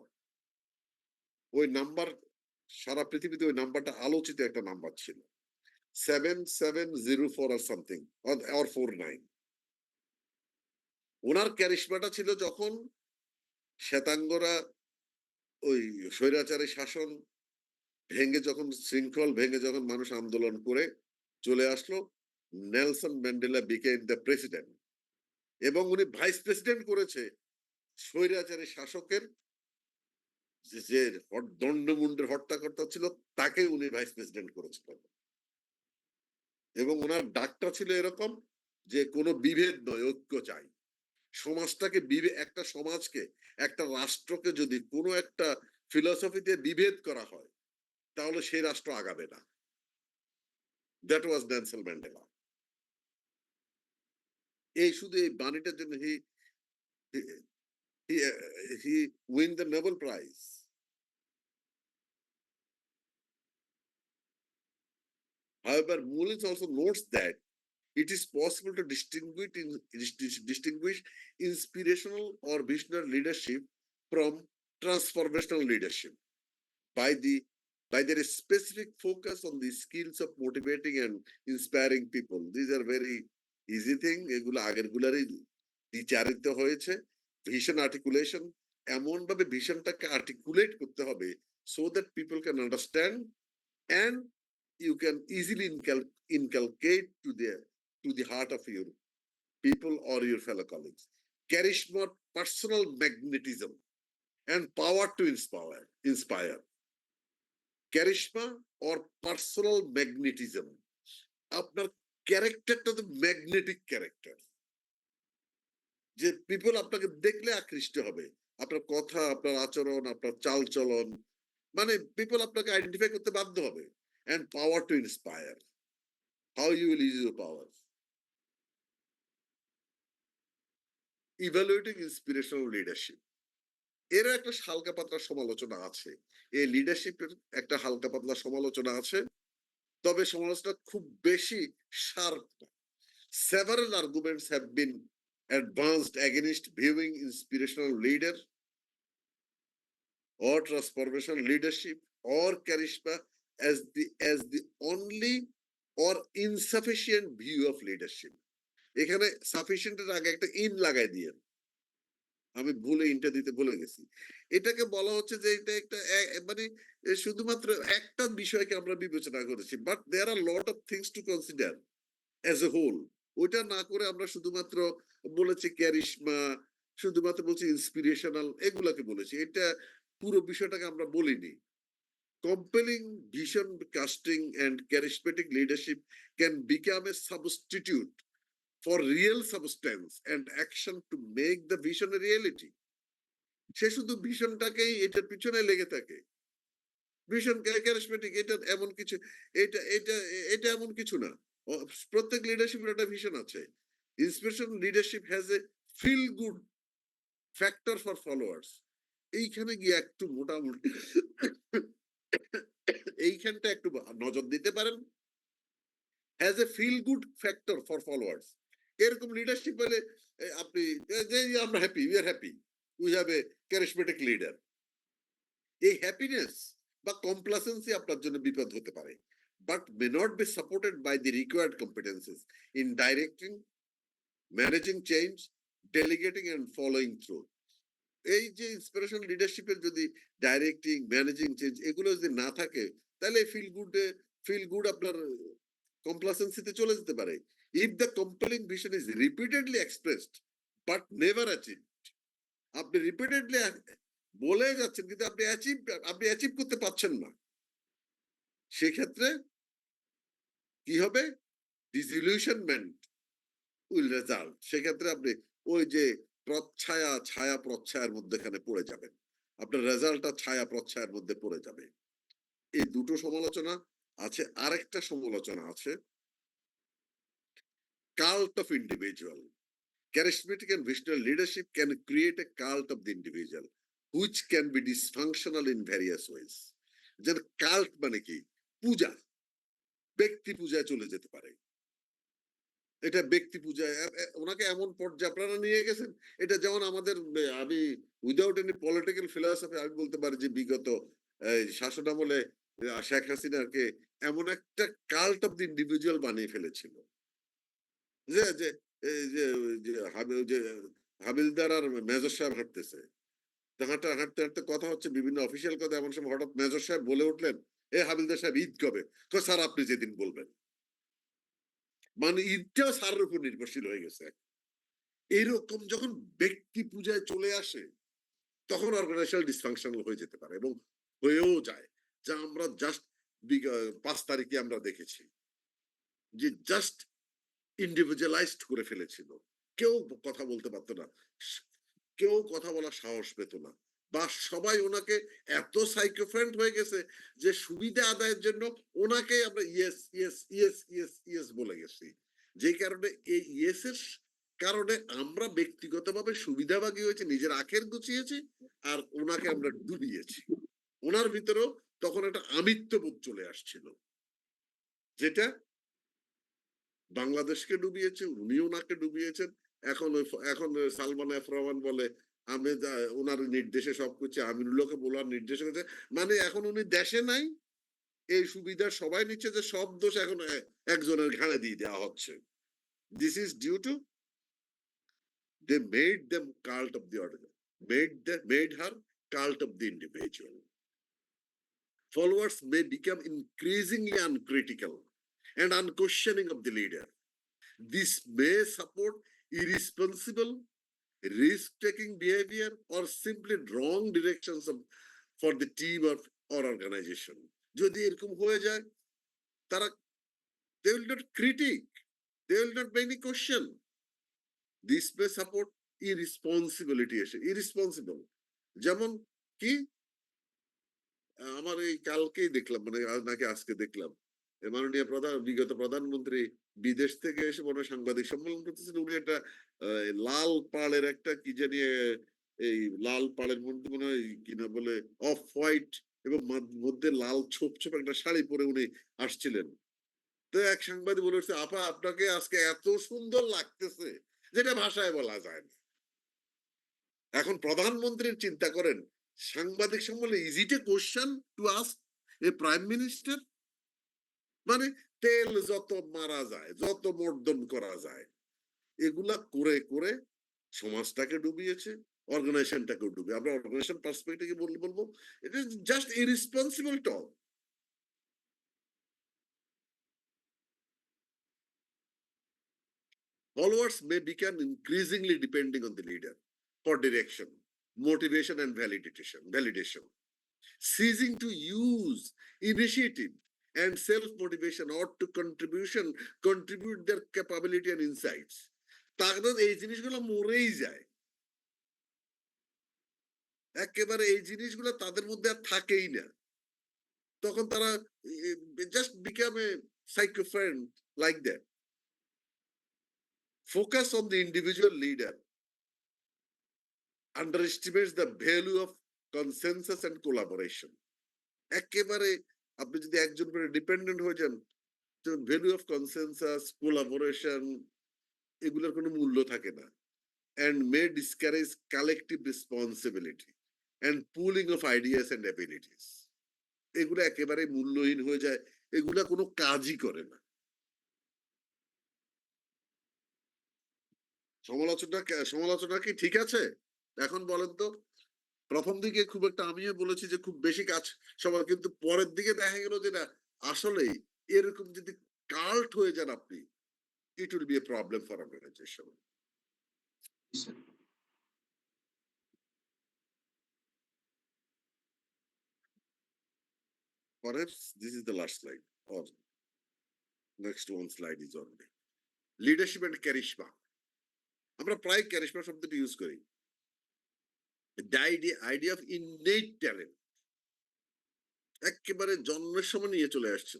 Speaker 1: ওই নাম্বার সারা পৃথিবীতে ওই নাম্বারটা আলোচিত একটা নাম্বার ছিল, 7704 or something or 49। ওনার ক্যারিশমাটা ছিল যখন শ্বেতাঙ্গরা ওই স্বৈরাচারী শাসন ভেঙে, যখন শৃঙ্খল ভেঙে যখন মানুষ আন্দোলন করে চলে আসলো, Nelson Mandela became the president. এবং উনি ভাইস প্রেসিডেন্ট করেছে স্বৈরাচারী শাসকের যে দণ্ডমুণ্ডের হত্যাকর্তা ছিল, তাকে উনি ভাইস প্রেসিডেন্ট করেছিলেন। এবং ওনার ডাকটা ছিল এরকম যে কোনো বিভেদ নয়, ঐক্য চাই। সমাজটাকে একটা সমাজকে, একটা রাষ্ট্রকে যদি কোনো একটা ফিলসফিতে বিভেদ করা হয়, তাহলে সেই রাষ্ট্র আগাবে না। That was Nelson Mandela. এই শুধু এই বাণীটার জন্য he win the Nobel Prize. However, Mullins also notes that it is possible to distinguish inspirational or visionary leadership from transformational leadership by their specific focus on the skills of motivating and inspiring people. These are very easy thing, এগুলো আগের গুলারই বিচারিত হয়েছে। Vision articulation, এমন ভাবে ভিশনটাকে articulate করতে হবে so that people can understand and you can easily inculcate to the heart of your people or your fellow colleagues. Charisma, personal magnetism and power to inspire. Charisma or personal magnetism, আপনার ক্যারেক্টারটা তো magnetic character, যে people আপনাকে দেখলে আকৃষ্ট হবে, আপনার কথা, আপনার আচরণ, আপনার চালচলন, মানে পিপল আপনাকে আইডেন্টিফাই করতে বাধ্য হবে। and power to inspire, how you will use your power. Evaluating inspirational leadership, এর একটা হালকা পাতলা সমালোচনা আছে, এই লিডারশিপের একটা হালকা পাতলা সমালোচনা আছে, তবে সমালোচনা খুব বেশি শার্প না। Several arguments have been advanced against viewing inspirational leader or transformational leadership or charisma as the only or insufficient view of leadership. এখানে সাফিসিয়েন্টের আগে একটা ইন লাগাই দিয়ে, আমি ভুলে ইনটা দিতে ভুলে গেছি। এটাকে বলা হচ্ছে যে এটা একটা মানে শুধুমাত্র একটা বিষয়কে আমরা বিবেচনা করেছি, but there are lot of things to consider as a whole. ওইটা না করে আমরা শুধুমাত্র বলেছি ক্যারিশমা, শুধুমাত্র বলছি ইন্সপিরেশনাল, এগুলাকে বলেছি। এটা পুরো বিষয়টাকে আমরা বলিনি। Compelling vision casting and charismatic leadership can become a substitute for real substance and action to make the vision a reality. সে শুধু ভিশনটাকেই এটার পিছনে লেগে থাকে, ভিশন ক্যারিসমেটিক, এটা এমন কিছু, এটা এটা এটা এমন কিছু না। প্রত্যেক লিডারশিপের একটা ভিশন আছে। Inspiration leadership has a feel good factor for followers. এইখানে গিয়ে একটু মোটামুটি এইখানটা একটু নজর দিতে পারেন। Has a feel good factor for followers, এরকম লিডারশিপ হলে আপনি যে আমরা happy, we are happy, we have a charismatic leader. এই হ্যাপিনেস বা কমপ্লাসেন্সি আপনার জন্য বিপদ হতে পারে, but may not be supported by the required competences in directing, managing change, delegating and following through. এই যে ইন্সপিরেশন লিডারশিপের যদি ডাইরেক্টিং, ম্যানেজিং চেঞ্জ এগুলো যদি না থাকে, তাহলে ফিল গুড আপনার কমপ্লাসেন্সিতে চলে যেতে পারে। If the compelling vision is repeatedly expressed but never achieved, আপনি রিপিটেডলি বলে যাচ্ছেন কিন্তু আপনি অ্যাচিভ করতে পারছেন না, সেক্ষেত্রে কি হবে? ডিসইলিউশনমেন্ট উইল রেজাল্ট। সেক্ষেত্রে আপনি ওই যে ছায়া প্রচ্ছায়ার মধ্যেখানে পড়ে যাবেন, আপনার রেজাল্টটা ছায়া প্রচ্ছায়ার মধ্যে পড়ে যাবে। এই দুটো সমালোচনা আছে। আরেকটা সমালোচনা আছে, cult of individual. Charismatic and visionary leadership can create a cult of the individual, which can be dysfunctional in various ways. যে কাল্ট মানে কি, পূজা, ব্যক্তি পূজায় চলে যেতে পারে। এটা ব্যক্তি পূজায় ওনাকে এমন পর্যায়ে আপনারা নিয়ে গেছেন, এটা যেমন আমাদের আমি উইদাউট এনি পলিটিক্যাল ফিলসফি আমি বলতে পারি যে বিগত শাসন আমলে শেখ হাসিনাকে এমন একটা কাল্ট অফ দি ইন্ডিভিজুয়াল বানিয়ে ফেলেছিল যে যে যে হাবিলদার আর মেজর সাহেব হাঁটতেছে, হাঁটতে হাঁটতে হাঁটতে কথা হচ্ছে বিভিন্ন অফিসিয়াল কথা, এমন সময় হঠাৎ মেজর সাহেব বলে উঠলেন, এ হাবিলদার সাহেব ঈদ কবে? স্যার আপনি যেদিন বলবেন। মানে ঈদটাও স্যারের উপর নির্ভরশীল হয়ে গেছে। এইরকম যখন ব্যক্তি পূজায় চলে আসে তখন অর্গানাইজেশনাল ডিসফাংশনাল হয়ে যেতে পারে এবং হয়েও যায়, যা আমরা জাস্ট 5 তারিখে আমরা দেখেছি যে জাস্ট ইন্ডিভিজুয়ালাইজড করে ফেলেছিল। কেউ কথা বলতে পারতো না, কেউ কথা বলার সাহস পেত না, বা সবাই ওনাকে এত সাইকোফ্রেন্ড হয়ে গেছে যে সুবিধা আদায়ের জন্য ওনাকে আমরা yes yes yes yes yes বলে গেছি। যে কারণে এই ইয়েসের কারণে আমরা ব্যক্তিগতভাবে সুবিধাভাগী হয়েছে, নিজের আখের গুছিয়েছি, আর ওনাকে আমরা ডুবিয়েছি। ওনার ভিতরেও তখন একটা আমিত্ববোধ চলে আসছিল, যেটা বাংলাদেশকে ডুবিয়েছে, উনি ওনাকে ডুবিয়েছেন। এখন সালমান এফ রহমান বলে আমি ওনার নির্দেশে সবকিছু, আমিরুল্লাহকে বলার নির্দেশ করেছে, মানে এখন উনি দেশে নাই, এই সুবিধা সবাই নিচ্ছে, যে সব দোষ এখন একজনের ঘাড়ে দিয়ে দেওয়া হচ্ছে। This is due to they made them cult of the order, made her cult of the individual. Followers may become increasingly uncritical and unquestioning of the leader. This may support irresponsible, risk-taking behavior or simply wrong directions for the team or organization. যদি এরকম হয়ে যায়, তারা they will not critique, they will not make any question. This may support irresponsibility, irresponsible. যেমন কি, আমার এই কালকেই দেখলাম, মানে নাকি আজকে দেখলাম, মাননীয় বিগত প্রধানমন্ত্রী বিদেশ থেকে এসে মনে হয় সাংবাদিক সম্মেলন করতেছেন, উনি একটা লাল পাড়ের একটা কি জানি, এই লাল পাড়ের মধ্যে মনে হয় কিনা বলে অফ হোয়াইট এবং মধ্যে লাল ছোপ ছোপ একটা শাড়ি পরে উনি আসছিলেন। তো এক সাংবাদিক বলে উঠছে, আপা আপনাকে আজকে এত সুন্দর লাগতেছে যেটা ভাষায় বলা যায় না। এখন প্রধানমন্ত্রীর চিন্তা করেন, সাংবাদিক সম্মেলনে is it A question to ask a prime minister? মানে তেল যত মারা যায়, যত মর্দন করা যায়, এগুলা করে করে সমাজটাকে ডুবিয়েছে, অর্গানাইজেশনটাকে ডুবে। আমরা অর্গানাইজেশন পার্সপেক্টিভে বলবো it is just irresponsible talk. Followers may become increasingly depending on the leader for direction, motivation, and validation, ceasing to use initiative and self-motivation or to contribute their capability and insights. তাদের এই জিনিসগুলো মরেই যায়, একেবারে এই জিনিসগুলো তাদের মধ্যে আর থাকেই না। তখন তারা just become a sycophant like that. Focus on the individual leader underestimates the value of consensus and collaboration. একেবারে আপনি যদি একজন উপরে ডিপেন্ডেন্ট হয়ে যান, ভ্যালু অফ কনসেনসাস, কোলাবোরেশন, এগুলোর কোনো মূল্য থাকে না। and may discourage collective responsibility and pooling of ideas and abilities. এগুলো একেবারে মূল্যহীন হয়ে যায়, এগুলা কোনো কাজই করে না। সমালোচনা কি ঠিক আছে? এখন বলেন তো, প্রথম দিকে খুব একটা আমিও বলেছি যে খুব বেশি কাজ সবার, কিন্তু পরের দিকে দেখা গেল যে না, আসলে এরকম যদি কাল্ট হয়ে যান আপনি, it will be a problem for organization. Perhaps this is the last slide, or next one slide is on leadership and charisma. আমরা প্রায় ক্যারিশমা শব্দটি ইউজ করি। The idea of innate talent একেবারে জন্মের সময় নিয়ে চলে আসছে।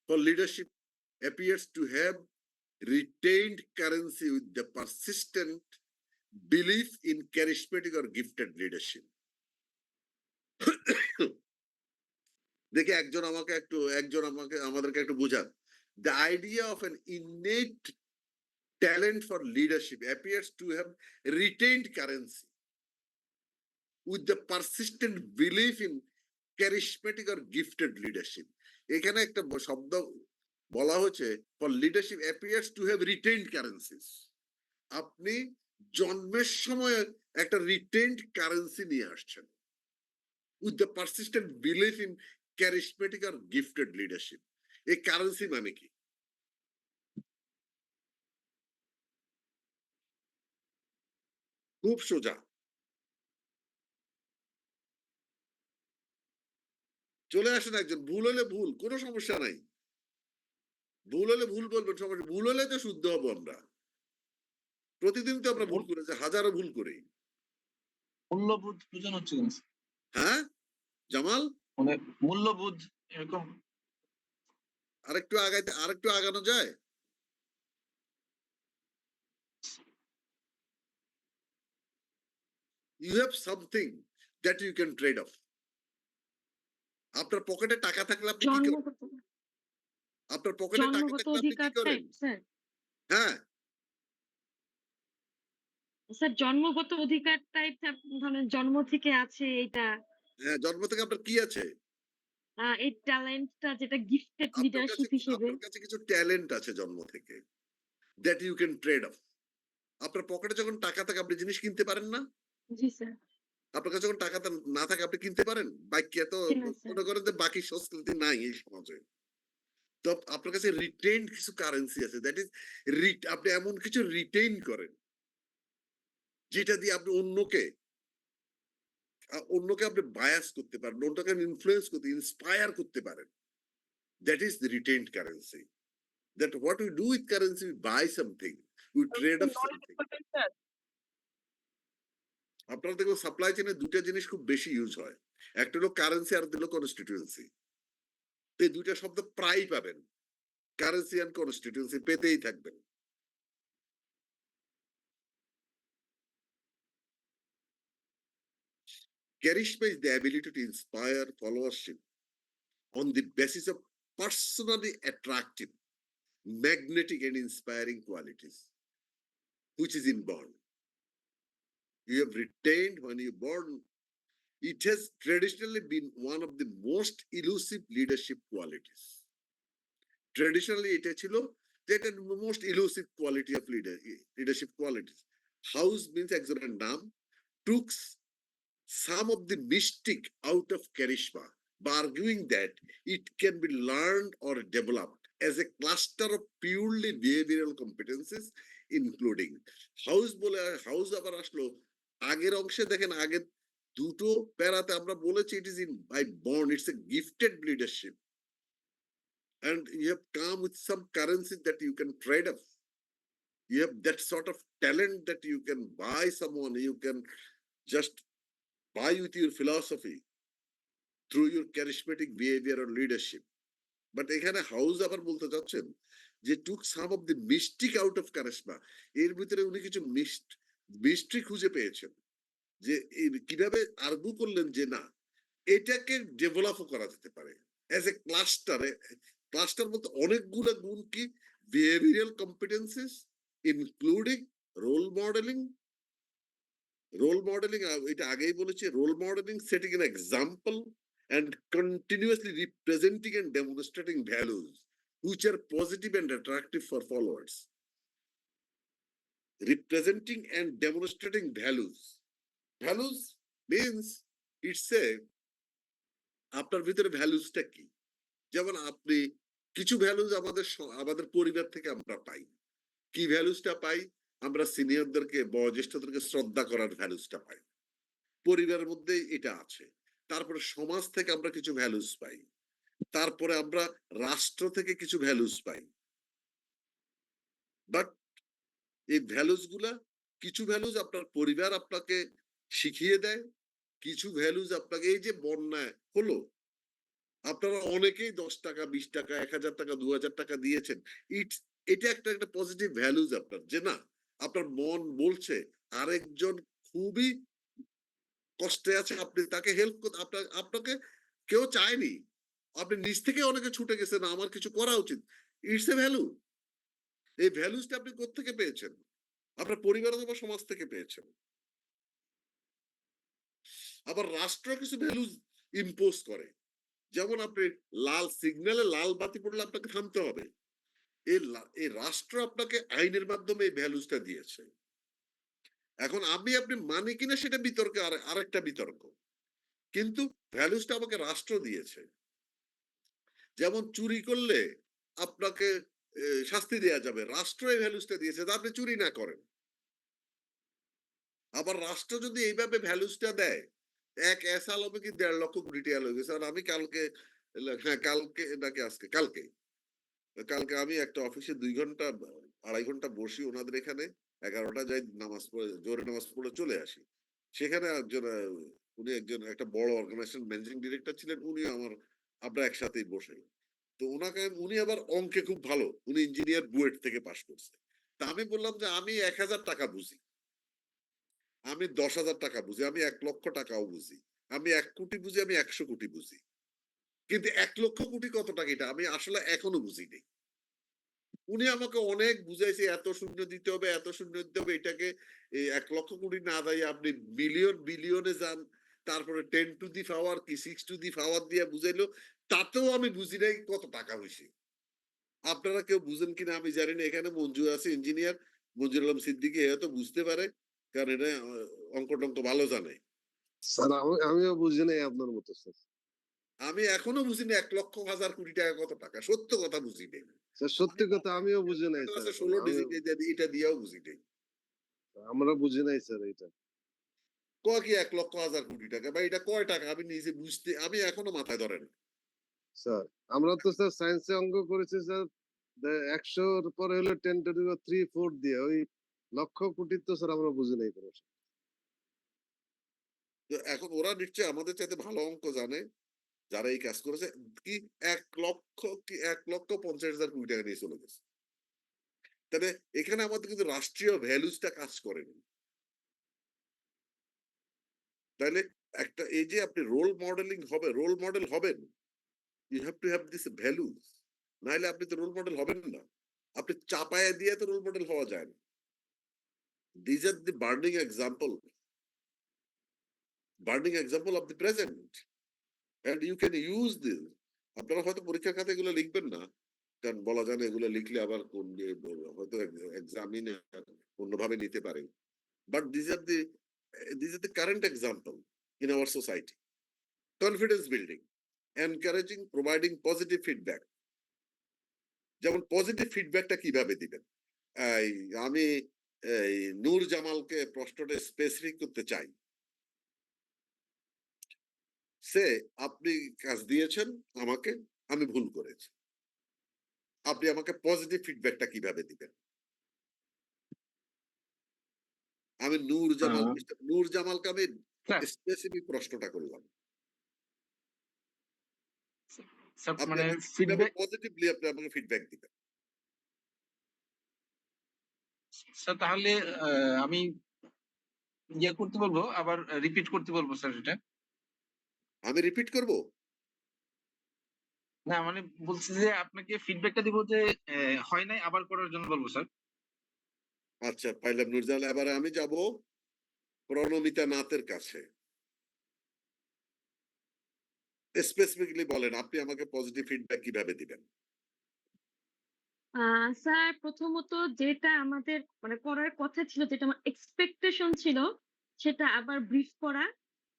Speaker 1: For leadership appears to have retained currency with the persistent belief in charismatic or gifted leadership. দেখি একজন আমাদেরকে একটু বুঝান। The idea of an innate talent for leadership appears to have retained currency with the persistent belief in charismatic or gifted leadership. এখানে একটা শব্দ বলা হচ্ছে for leadership appears to have retained currencies. আপনি জন্মের সময় একটা রিটেইনড কারেন্সি নিয়ে আসছেন with the persistent belief in charismatic or gifted leadership. এই কারেন্সি মানে কি? খুব সোজা, চলে আসেন একজন, ভুল হলে ভুল, কোনো সমস্যা নাই, ভুল হলে ভুল বলবেন, সমস্যা, ভুল হলে তো শুদ্ধ হবো আমরা, প্রতিদিন তো আমরা ভুল করেছি, হাজারো ভুল করি।
Speaker 7: মূল্যবোধ বোঝানো হচ্ছে কেন?
Speaker 1: হ্যাঁ জামাল,
Speaker 7: মানে মূল্যবোধ এরকম
Speaker 1: আরেকটু আগানো যায়? You have something that you can trade off. আপনার পকেটে টাকা থাকলে আপনি কি করেন?
Speaker 6: জন্মগত
Speaker 1: আপনার পকেটে টাকা
Speaker 6: জন্মগত
Speaker 1: থাকলে আপনি কি
Speaker 6: অধিকার
Speaker 1: করেন?
Speaker 6: Type sir.
Speaker 1: হ্যাঁ,
Speaker 6: স্যার জন্মগত অধিকার টাইপ ধরেন জন্ম থেকে আছে এটা
Speaker 1: হ্যাঁ, জন্ম থেকে আপনার কি আছে?
Speaker 6: এই ট্যালেন্টটা যেটা গিফটেড লিডারশিপ হিসেবে
Speaker 1: আপনার কাছে কিছু ট্যালেন্ট আছে জন্ম থেকে, that you can trade off. আপনার পকেটে যখন টাকা থাকে আপনি জিনিস কিনতে পারেন না?
Speaker 6: জি স্যার।
Speaker 1: আপনার কাছে যখন টাকা না থাকে আপনি কিনতে পারেন? বাইক তো
Speaker 6: জি না স্যার।
Speaker 1: মনে করেন যে বাকি সংস্কৃতি নাই এই সমাজে। তো আপনার কাছে রিটেইনড কিছু কারেন্সি আছে, দ্যাট ইজ আপনি এমন কিছু রিটেইন করেন যেটা দিয়ে আপনি অন্যকে আপনি বায়াস করতে পারেন, অন্যকে ইনফ্লুয়েন্স করতে, ইন্সপায়ার করতে পারেন। That is the retained currency. That what we do with currency, we buy something, we trade off something. আপনারা দেখবেন সাপ্লাই চেইনে দুটো জিনিস খুব বেশি ইউজ হয়, একটা হলো কারেন্সি আর হলো কনস্টিটিউয়েন্সি। এই দুইটা শব্দ প্রায়ই পাবেন, কারেন্সি এন্ড কনস্টিটিউয়েন্সি পেতেই থাকবেন। Charisma is the ability to inspire followership on the basis of personally attractive, magnetic and inspiring qualities, which is inborn. You have retained when you born. It has traditionally been one of the most elusive leadership qualities. Traditionally, it ছিল যেটা most elusive quality of leadership qualities. House means একজনের নাম, took some of the mystic out of charisma by arguing that it can be learned or developed as a cluster of purely behavioral competencies, including house আবার আসলো আগের অংশে। দেখেন আগের দুটো প্যারাতে আমরা বলেছি it is in by born, it's a gifted leadership, and you have come with some currency that you can trade off. You have that sort of talent that you can buy someone, you can just buy with your philosophy through your charismatic behavior or leadership. But এখানে house আবার বলতে চাচ্ছেন যে took some of the mystic out of charisma, এর ভিতরে উনি কিছু mystery খুঁজে পেয়েছেন, যে কিভাবে আর্গু করলেন যে না এটাকে ডেভেলপও করা যেতে পারে অ্যাজ এ ক্লাস্টার বলতে অনেকগুলো গুণ, কি behavioural competencies including role modelling, এটা আগেই বলেছি, role modelling, setting an example and continuously representing and demonstrating values which are positive and attractive for followers. Representing and demonstrating values means it's a আপনার ভিতরে ভ্যালুসটা কি, যেমন আপনি কিছু ভ্যালুস আমাদের পরিবার থেকে আমরা পাই। কি ভ্যালুসটা পাই? আমরা সিনিয়রদেরকে, বয়োজ্যেষ্ঠদেরকে শ্রদ্ধা করার ভ্যালুসটা পাই, পরিবারের মধ্যে এটা আছে। তারপরে সমাজ থেকে আমরা কিছু ভ্যালুস পাই, তারপরে আমরা রাষ্ট্র থেকে কিছু ভ্যালুস পাই। বাট এই ভ্যালুস গুলা, কিছু ভ্যালুস আপনার পরিবার আপনাকে শিখিয়ে দেয়, কিছু ভ্যালুস আপনাকে, এই যে বন্যায় হলো আপনারা অনেকেই 10 টাকা 20 টাকা 1000 টাকা 2000 টাকা দিয়েছেন, এটা একটা পজিটিভ ভ্যালুস আপনার, যে না আপনার মন বলছে আরেকজন খুবই কষ্টে আছে, আপনি তাকে হেল্প করতে, আপনাকে কেউ চায়নি, আপনি নিজ থেকে অনেকে ছুটে গেছেন আমার কিছু করা উচিত, ইটস এ ভ্যালু। এই ভ্যালুসটা আপনি কোত্থেকে পেয়েছেন? আপনার পরিবার অথবা সমাজ থেকে পেয়েছেন। আবার রাষ্ট্র কিছু ভ্যালুস ইম্পোজ করে, যেমন আপনি লাল সিগন্যালে লাল বাতি পড়লে আপনাকে থামতে হবে। এই রাষ্ট্র আপনাকে আইনের মাধ্যমে এই ভ্যালুসটা দিয়েছে। এখন আপনি মানি কিনা সেটা বিতর্কে আরেকটা বিতর্ক, কিন্তু ভ্যালুসটা আমাকে রাষ্ট্র দিয়েছে। যেমন চুরি করলে আপনাকে শাস্তি দেয়া যাবে, রাষ্ট্র এই ভ্যালুসটা দিয়েছে যে আপনি চুরি না করেন। আবার রাষ্ট্র যদি এইভাবে ভ্যালুসটা দেয়, এক আলমে কি ১.৫ লক্ষ কোটি টাকা লয়ে গেছে। আর আমি কালকে, হ্যাঁ কালকে নাকি আজকে, কালকে কালকে আমি একটা অফিসে ২ ঘন্টা ২.৫ ঘন্টা বসি ওনাদের এখানে, ১১টা যাই নামাজ পড়ে, জোহরের নামাজ পড়ে চলে আসি। সেখানে একজন উনি একজন একটা বড় অর্গানাইজেশন ম্যানেজিং ডিরেক্টর ছিলেন, উনি আমরা একসাথেই বসে। তো উনি আবার অঙ্কে খুব ভালো, উনি ইঞ্জিনিয়ার বুয়েট থেকে পাশ করছে। তা আমি বললাম যে আমি ১,০০০ টাকা বুঝি, আমি ১০,০০০ টাকা বুঝি, আমি ১,০০,০০০ টাকাও বুঝি, আমি ১ কোটি বুঝি, আমি ১০০ কোটি বুঝি। কিন্তু ১,০০,০০০ কোটি কত টাকা এটা আমি আসলে এখনো বুঝিনি। উনি আমাকে অনেক বুঝাইছে, এত শূন্য দিতে হবে, এত শূন্য দিতে হবে, এটাকে এই ১,০০,০০০ কোটি না দিয়ে আপনি মিলিয়ন বিলিয়নে যান, তারপরে 10 টু দি পাওয়ার কি 6 টু দি পাওয়ার দিয়ে বুঝাইলো, তাতেও আমি বুঝি নাই কত টাকা হইছে। আপনারা কেউ বুঝেন কিনা আমি জানি না। এখানে মঞ্জু আছে ইঞ্জিনিয়ার, মঞ্জুর আলম সিদ্দিকী, এ হয়তো বুঝতে পারে, কারণ এটা অঙ্ক-টঙ্ক ভালো জানে।
Speaker 4: স্যার আমিও বুঝি নাই আপনার মতো স্যার।
Speaker 1: আমি এখনো বুঝি না ১,০০,০০০ হাজার কোটি টাকা কত টাকা। সত্য কথা বুঝি নাই।
Speaker 4: স্যার সত্যি কথা আমিও বুঝি নাই স্যার এখন।
Speaker 1: 16 ডিজিট এটা দিয়েও বুঝি নাই।
Speaker 4: আমরা বুঝি নাই স্যার এটা।
Speaker 1: কয় কি ১,০০,০০০ হাজার কোটি টাকা বা এটা কয় টাকা আমি নিজে বুঝতে আমি এখনো মাথায় ধরে না।
Speaker 4: স্যার আমরা তো স্যার সায়েন্সে অঙ্ক করেছি স্যার ১০০ র পরে হলো 10 টু দি পাওয়ার 3 4 দিয়ে ওই লক্ষ কোটি তো স্যার আমরা বুঝি নাই কোনো সময়।
Speaker 1: তো এখন ওরা নিশ্চয়ই আমাদের চাইতে ভালো অঙ্ক জানে, যারা এই কাজ করেছে। কি ১,৫০,০০০ কোটি টাকা নিয়ে চলে গেছে। তাহলে এখানে আমাদের কিন্তু রাষ্ট্রীয় ভ্যালুসটা কাজ করেনি। তাহলে একটা এই যে আপনি রোল মডেল হবেন, you have to have this values. নাহলে আপনি তো রোল মডেল হবেন না। আপনি চাপায়া দিয়ে তো রোল মডেল হওয়া যায় না। These are the burning example of the present, and you can use this. আপনারা হয়তো পরীক্ষার খাতায় এগুলো লিখবেন না, কারণ বলা যায় না এগুলো লিখলে আবার কোন হয়তো এক্সামিনে অন্যভাবে নিতে পারে। But these are the current example in our society. Confidence building, encouraging, providing positive feedback. যেমন পজিটিভ ফিডব্যাকটা কিভাবে দিবেন? এই আমি এই নূর জামালকে প্রশ্নটা স্পেসিফিক করতে চাই। সে আপনি কাজ দিয়েছেন আমাকে, আমি ভুল করেছি। আপনি আমাকে পজিটিভ ফিডব্যাকটা কিভাবে দিবেন? আমি নূর জামালকে আমি
Speaker 7: স্যার
Speaker 1: স্পেসিফিক প্রশ্নটা করলাম।
Speaker 7: স্যার
Speaker 1: আপনি
Speaker 7: মানে
Speaker 1: আমাকে কিভাবে
Speaker 7: ফিডব্যাক
Speaker 1: পজিটিভলি আপনি আমাকে ফিডব্যাক দিবেন?
Speaker 7: স্যার তাহলে আমি ইয়ে করতে বলবো, আবার রিপিট করতে বলবো স্যার এটা।
Speaker 1: আমি রিপিট করব?
Speaker 7: না মানে বলছি যে আপনাকে ফিডব্যাকটা দিব যে হয় নাই আবার করার জন্য বলবো স্যার।
Speaker 1: আচ্ছা পাইলাম নূর জামাল। এবারে আমি যাব প্রণমিতা নাথের কাছে। স্পেসিফিকলি বলেন আপনি আমাকে পজিটিভ ফিডব্যাক কিভাবে দিবেন?
Speaker 6: স্যার প্রথমত যেটা আমাদের মানে করার কথা ছিল, যেটা আমার এক্সপেকটেশন ছিল, সেটা আবার ব্রিফ করা।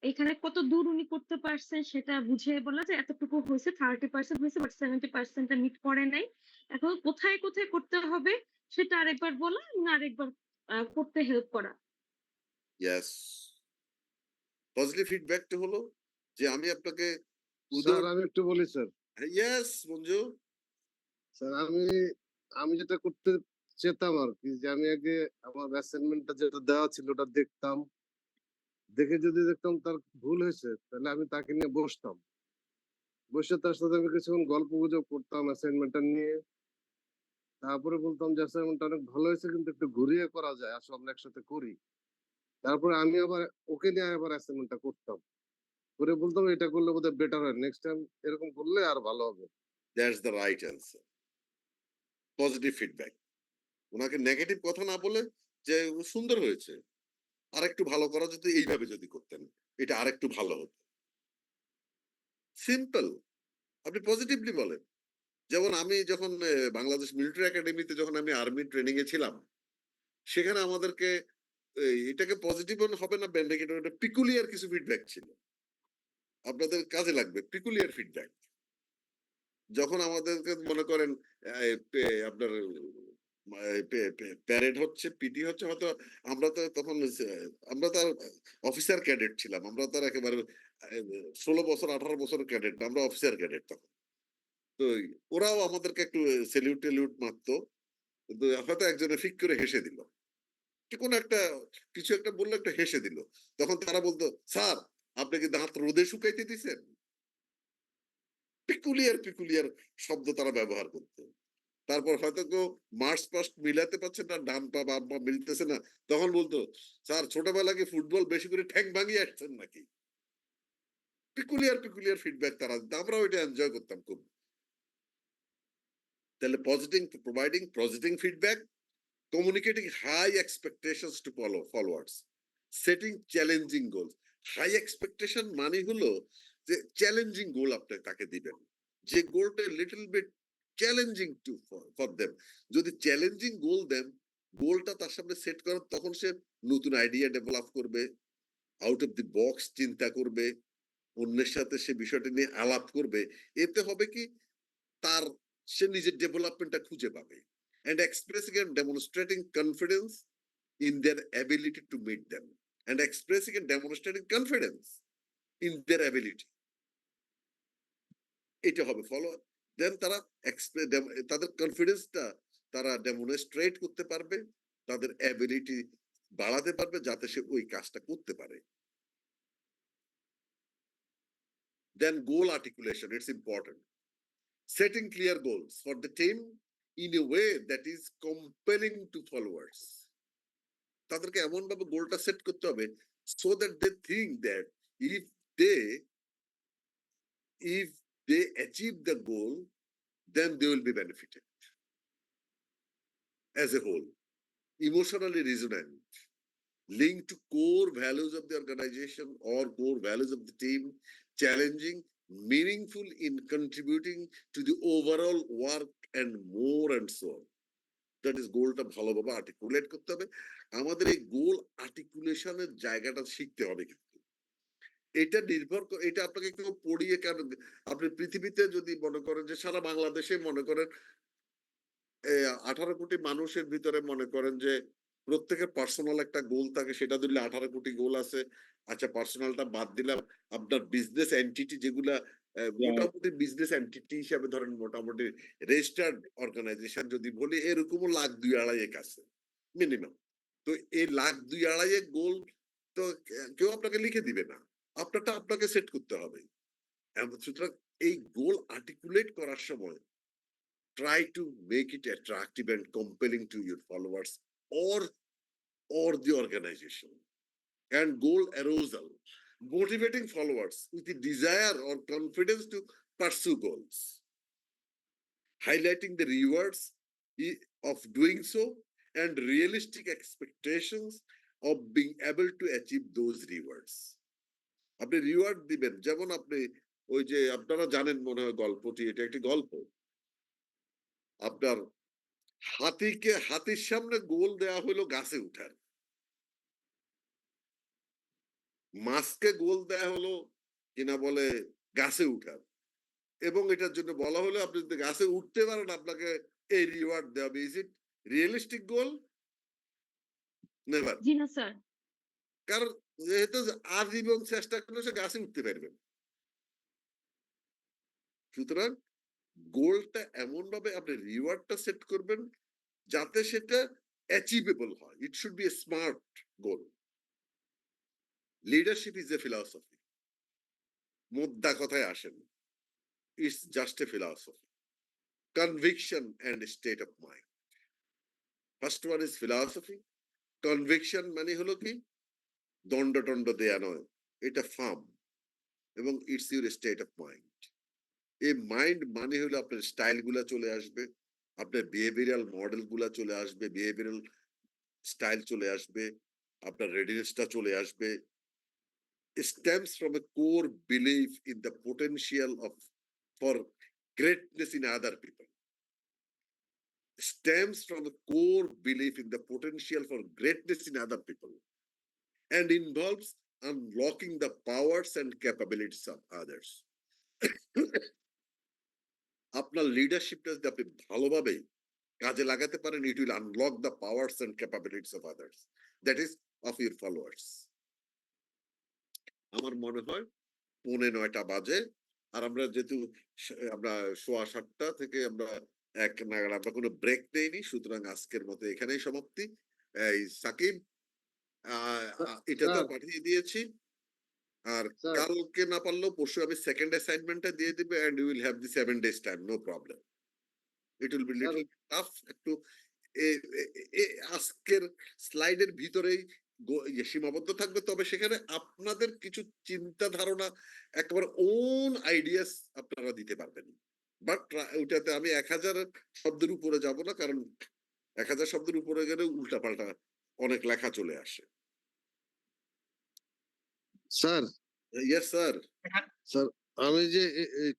Speaker 6: এখানে কত দূর উনি করতে পারছেন সেটা বুঝিয়ে বলা যে এতটুকু হয়েছে, 30% হয়েছে, বাট 70% টা মিট করে নাই। এখন কোথায় কোথায় করতে হবে সেটা আরেকবার বলা এবং আরেকবার করতে হেল্প করা।
Speaker 1: ইয়েস। পজিটিভ ফিডব্যাকটা হলো যে আমি আপনাকে
Speaker 4: স্যার আমি একটু বলি স্যার।
Speaker 1: ইয়েস মঞ্জু।
Speaker 4: স্যার আমি যেটা করতে চেতাম আরকি যে আমি আগে আমার অ্যাসাইনমেন্টটা যেটা দেওয়া ছিল ওটা দেখতাম। দেখে যদি দেখতাম তার ভুল হয়েছে তাহলে আমি তাকে নিয়ে বসতাম। বসে তার সাথে আমি কিছুক্ষণ গল্পগুজব করতাম অ্যাসাইনমেন্টটা নিয়ে। তারপরে বলতাম যে অ্যাসাইনমেন্টটা অনেক ভালো হয়েছে কিন্তু একটু ঘুরিয়ে করা যায়। আসো আমরা একসাথে করি। তারপরে আমি আবার ওকে নিয়ে আবার অ্যাসাইনমেন্টটা করতাম। করে বলতাম এটা করলে বোধহয় বেটার হয়, নেক্সট টাইম এরকম করলে আর ভালো হবে।
Speaker 1: That's the right answer. Positive feedback. ওনাকে নেগেটিভ কথা না বলে যে সুন্দর হয়েছে, আরেকটু ভালো করা যেত, এইভাবে যদি করতেন এটা আরেকটু ভালো হতো। সিম্পল। আপনি পজিটিভলি বলেন। যেমন আমি যখন বাংলাদেশ মিলিটারি একাডেমিতে যখন আমি আর্মি ট্রেনিং এ ছিলাম, সেখানে আমাদেরকে এটাকে পজিটিভ হবে না নেগেটিভ, এটা পিকুলিয়ার কিছু ফিডব্যাক ছিল, আপনাদের কাজে লাগবে পিকুলিয়ার ফিডব্যাক। যখন আমাদেরকে মনে করেন আপনার প্যারেড হচ্ছে, পিটি হচ্ছে, হয়তো আমরা তো তখন আমরা তো অফিসার ক্যাডেট ছিলাম, আমরা তো আর একেবারে 16 বছর 18 বছরের ক্যাডেট না, আমরা অফিসার ক্যাডেট তখন। তো ওরাও আমাদেরকে একটু সেলিউট টেলিউট মারতো, কিন্তু হয়তো একজনে ফিক করে হেসে দিল, কি কোনো একটা কিছু একটা বললো, একটা হেসে দিল, তখন তারা বলতো, স্যার আপনি কি দাঁত রোদে শুকাইতে দিছেন? পিকুলিয়ার পিকুলিয়ার শব্দ তারা ব্যবহার করতো। তারপর হয়তো কেউ মার্চ পাস্ট মিলাতে পারছে না, ডান পা বাম পা মিলতেছে না, তখন বলতো, স্যার ছোটবেলা কি ফুটবল বেশি করে ঠ্যাং ভাঙিয়ে আসছেন নাকি? পিকুলিয়ার পিকুলিয়ার ফিডব্যাক তারা দিত, আমরাও এটা এনজয় করতাম খুব। তাহলে providing positive feedback, communicating high expectations to followers, setting challenging goals. High expectation মানে হলো যে চ্যালেঞ্জিং গোল আপনি তাকে দিবেন, যে গোলটা little bit challenging to for them. যদি চ্যালেঞ্জিং গোল দেন, গোলটা তার সামনে সেট করেন, তখন সে নতুন আইডিয়া ডেভেলপ করবে, আউট অফ দি বক্স চিন্তা করবে, অন্যের সাথে সে বিষয়টা নিয়ে আলাপ করবে। এতে হবে কি, তার সে নিজের ডেভেলপমেন্টটা খুঁজে পাবে। And expressing and demonstrating confidence in their ability to meet them, and expressing and demonstrating confidence in their ability, এটা হবে ফলো। দেন তারা তাদের কনফিডেন্সটা তারা ডেমনস্ট্রেট করতে পারবে, তাদের অ্যাবিলিটি বাড়াতে পারবে, যাতে সে ওই কাজটা করতে পারে। Then goal articulation, it's important. Setting clear goals for the team in a way that is compelling to followers. তাদেরকে এমন ভাবে গোলটা সেট করতে হবে, so that they think that they if they achieve the goal, then they will be benefited as a whole. Emotionally resonant, linked to core values of the organization or core values of the team, challenging, meaningful in contributing to the overall work, and more and so on. That is গোলটা ভালোভাবে articulate করতে হবে। আমাদের এই গোল আর্টিকুলেশনের জায়গাটা শিখতে হবে, কিন্তু এটা নির্ভর করে, এটা আপনাকে কেউ পড়িয়ে কেন, আপনি পৃথিবীতে যদি মনে করেন যে সারা বাংলাদেশে মনে করেন 18 কোটি মানুষের ভিতরে মনে করেন যে প্রত্যেকের পার্সোনাল একটা গোল থাকে, সেটা দিলে 18 কোটি গোল আছে। আচ্ছা পার্সোনালটা বাদ দিলাম, আপনার বিজনেস এন্টিটি যেগুলা মোটামুটি বিজনেস এন্টিটি হিসাবে ধরেন, মোটামুটি রেজিস্টার্ড অর্গানাইজেশন যদি বলি, এরকমও 1,02,2,5 আছে মিনিমাম। তো এই 1,02,2,5 গোল তো কেউ আপনাকে লিখে দিবে না, আপনারটা আপনাকে সেট করতে হবে। সুতরাং এই গোল আর্টিকুলেট করার সময় try to make it attractive and compelling to your followers or the organization. And goal arousal, motivating followers with the desire or confidence to pursue goals, highlighting the rewards of doing so, and realistic expectations of being able to achieve those rewards. আপনি reward দিবেন, যেমন আপনি ওই যে আপনারা জানেন মনে হয় গল্পটি, এটা একটি গল্প। আপনার হাতির সামনে গোল দেয়া হলো গাছে উঠার, মাছকে গোল দেয়া হলো কিনা বলে গাছে উঠার, এবং এটার জন্য বলা হলো আপনি যদি গাছে উঠতে পারেন আপনাকে এই রিওয়ার্ড দেওয়া হবে। Is it realistic goal? Never.
Speaker 6: জি না স্যার।
Speaker 1: কারণ যেহেতু আজীবন চেষ্টা করলে সে গাছে উঠতে পারবেন। সুতরাং গোলটা এমন ভাবে আপনি রিওয়ার্ডটা সেট করবেন যাতে সেটা অ্যাচিভেবল হয়। It should be a smart goal. Leadership is a philosophy, মোদ্দা কথায় আসেন, it's just a philosophy, conviction and state of mind. First one is philosophy. Conviction মানে হলো কি, দণ্ড টণ্ড দেয়া নয়, এটা ফার্ম, এবং it's your state of mind. এই মাইন্ড মানে হলো আপনার স্টাইল গুলা চলে আসবে, আপনার বিহেভিয়ারাল মডেল গুলা চলে আসবে, বিহেভিয়ারাল স্টাইল চলে আসবে, আপনার রেডিনেসটা চলে আসবে। Stems from a core belief in the potential of for greatness in other people. Stems from a core belief in the potential for greatness in other people and involves unlocking the powers and capabilities of others. আপনার লিডারশিপটা যদি আপনি ভালোভাবে কাজে লাগাতে পারেন, it will unlock the powers and capabilities of others, that is of your followers. আমার মনে হয় 9:45 বাজে, আর আমরা যেহেতু আমরা 7:15 থেকে আমরা 1 নাগাদ আমরা কোনো ব্রেক নেইনি, সুতরাং আজকের মতো এখানেই সমাপ্তি। এই সাকিব এটা তো
Speaker 4: স্যার,
Speaker 1: পাঠিয়ে দিয়েছি, আর
Speaker 4: স্যার,
Speaker 1: কালকে না পারলেও পরশু আমি সেকেন্ড অ্যাসাইনমেন্টটা দিয়ে দিবে, and you will have the 7 days time, no problem. It will be
Speaker 4: sir,
Speaker 1: little tough একটু। আজকের স্লাইডের ভিতরেই সীমাবদ্ধ থাকবে, তবে সেখানে আপনাদের কিছু চিন্তা ধারণা, একেবারে ওন আইডিয়াস আপনারা দিতে পারবেন। বাট ওইটাতে আমি 1000 শব্দের উপরে যাব না, কারণ 1000 শব্দের উপরে গেলে উল্টাপাল্টা অনেক লেখা চলে আসে।
Speaker 4: Sir,
Speaker 1: yes sir.
Speaker 4: স্যার, আমি যে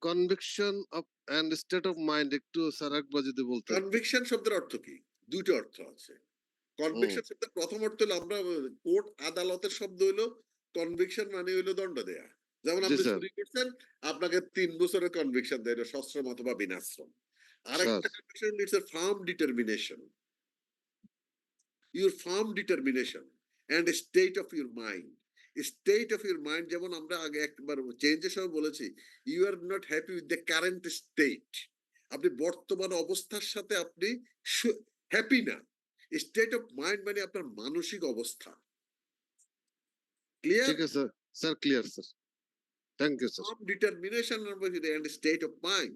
Speaker 4: conviction of and state of mind একটু স্যার একবার যদি বলতেন।
Speaker 1: কনভিকশন শব্দের অর্থ কি? দুইটা অর্থ আছে। কনভিকশন শব্দের প্রথম অর্থ হলো, আমরা কোর্ট আদালতের শব্দ হইলো কনভিকশন, মানে হইলো দণ্ড দেয়া। যেমন
Speaker 4: জি
Speaker 1: আপনি
Speaker 4: স্যার।
Speaker 1: চুরি করছেন, আপনাকে 3 বছরের কনভিকশন দেয়, এটা সশ্রম অথবা বিনাশ্রম। আরেকটা conviction, it's a firm determination, your firm determination and state of your mind. State of your mind, যেমন আমরা আগে একবার চেঞ্জের সময় বলেছি, you are not happy with the current state. আপনি বর্তমান অবস্থার সাথে আপনি হ্যাপি না। স্টেট অফ মাইন্ড মানে আপনার মানসিক অবস্থা। ক্লিয়ার?
Speaker 4: ঠিক আছে sir, clear sir, thank you sir.
Speaker 1: Firm determination and state of mind,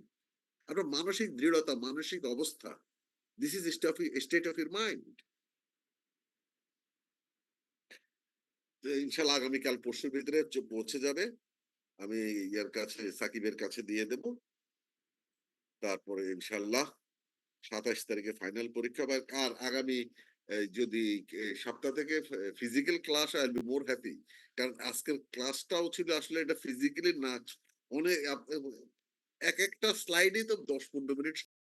Speaker 1: আপনার মানসিক দৃঢ়তা, মানসিক অবস্থা, this is state of your mind. ইনশাল্লাহ আগামীকাল পরশুর ভিতরে পৌঁছে যাবে। আমি ইয়ার কাছে, সাকিবের কাছে দিয়ে দেব। তারপরে ইনশাল্লাহ 27 তারিখে ফাইনাল পরীক্ষা। আর আগামী যদি সপ্তাহ থেকে physical class, I will be more happy. কারণ আজকের ক্লাসটাও ছিল আসলে এটা ফিজিক্যালি না, অনেক এক একটা স্লাইডে তো 10-15 মিনিট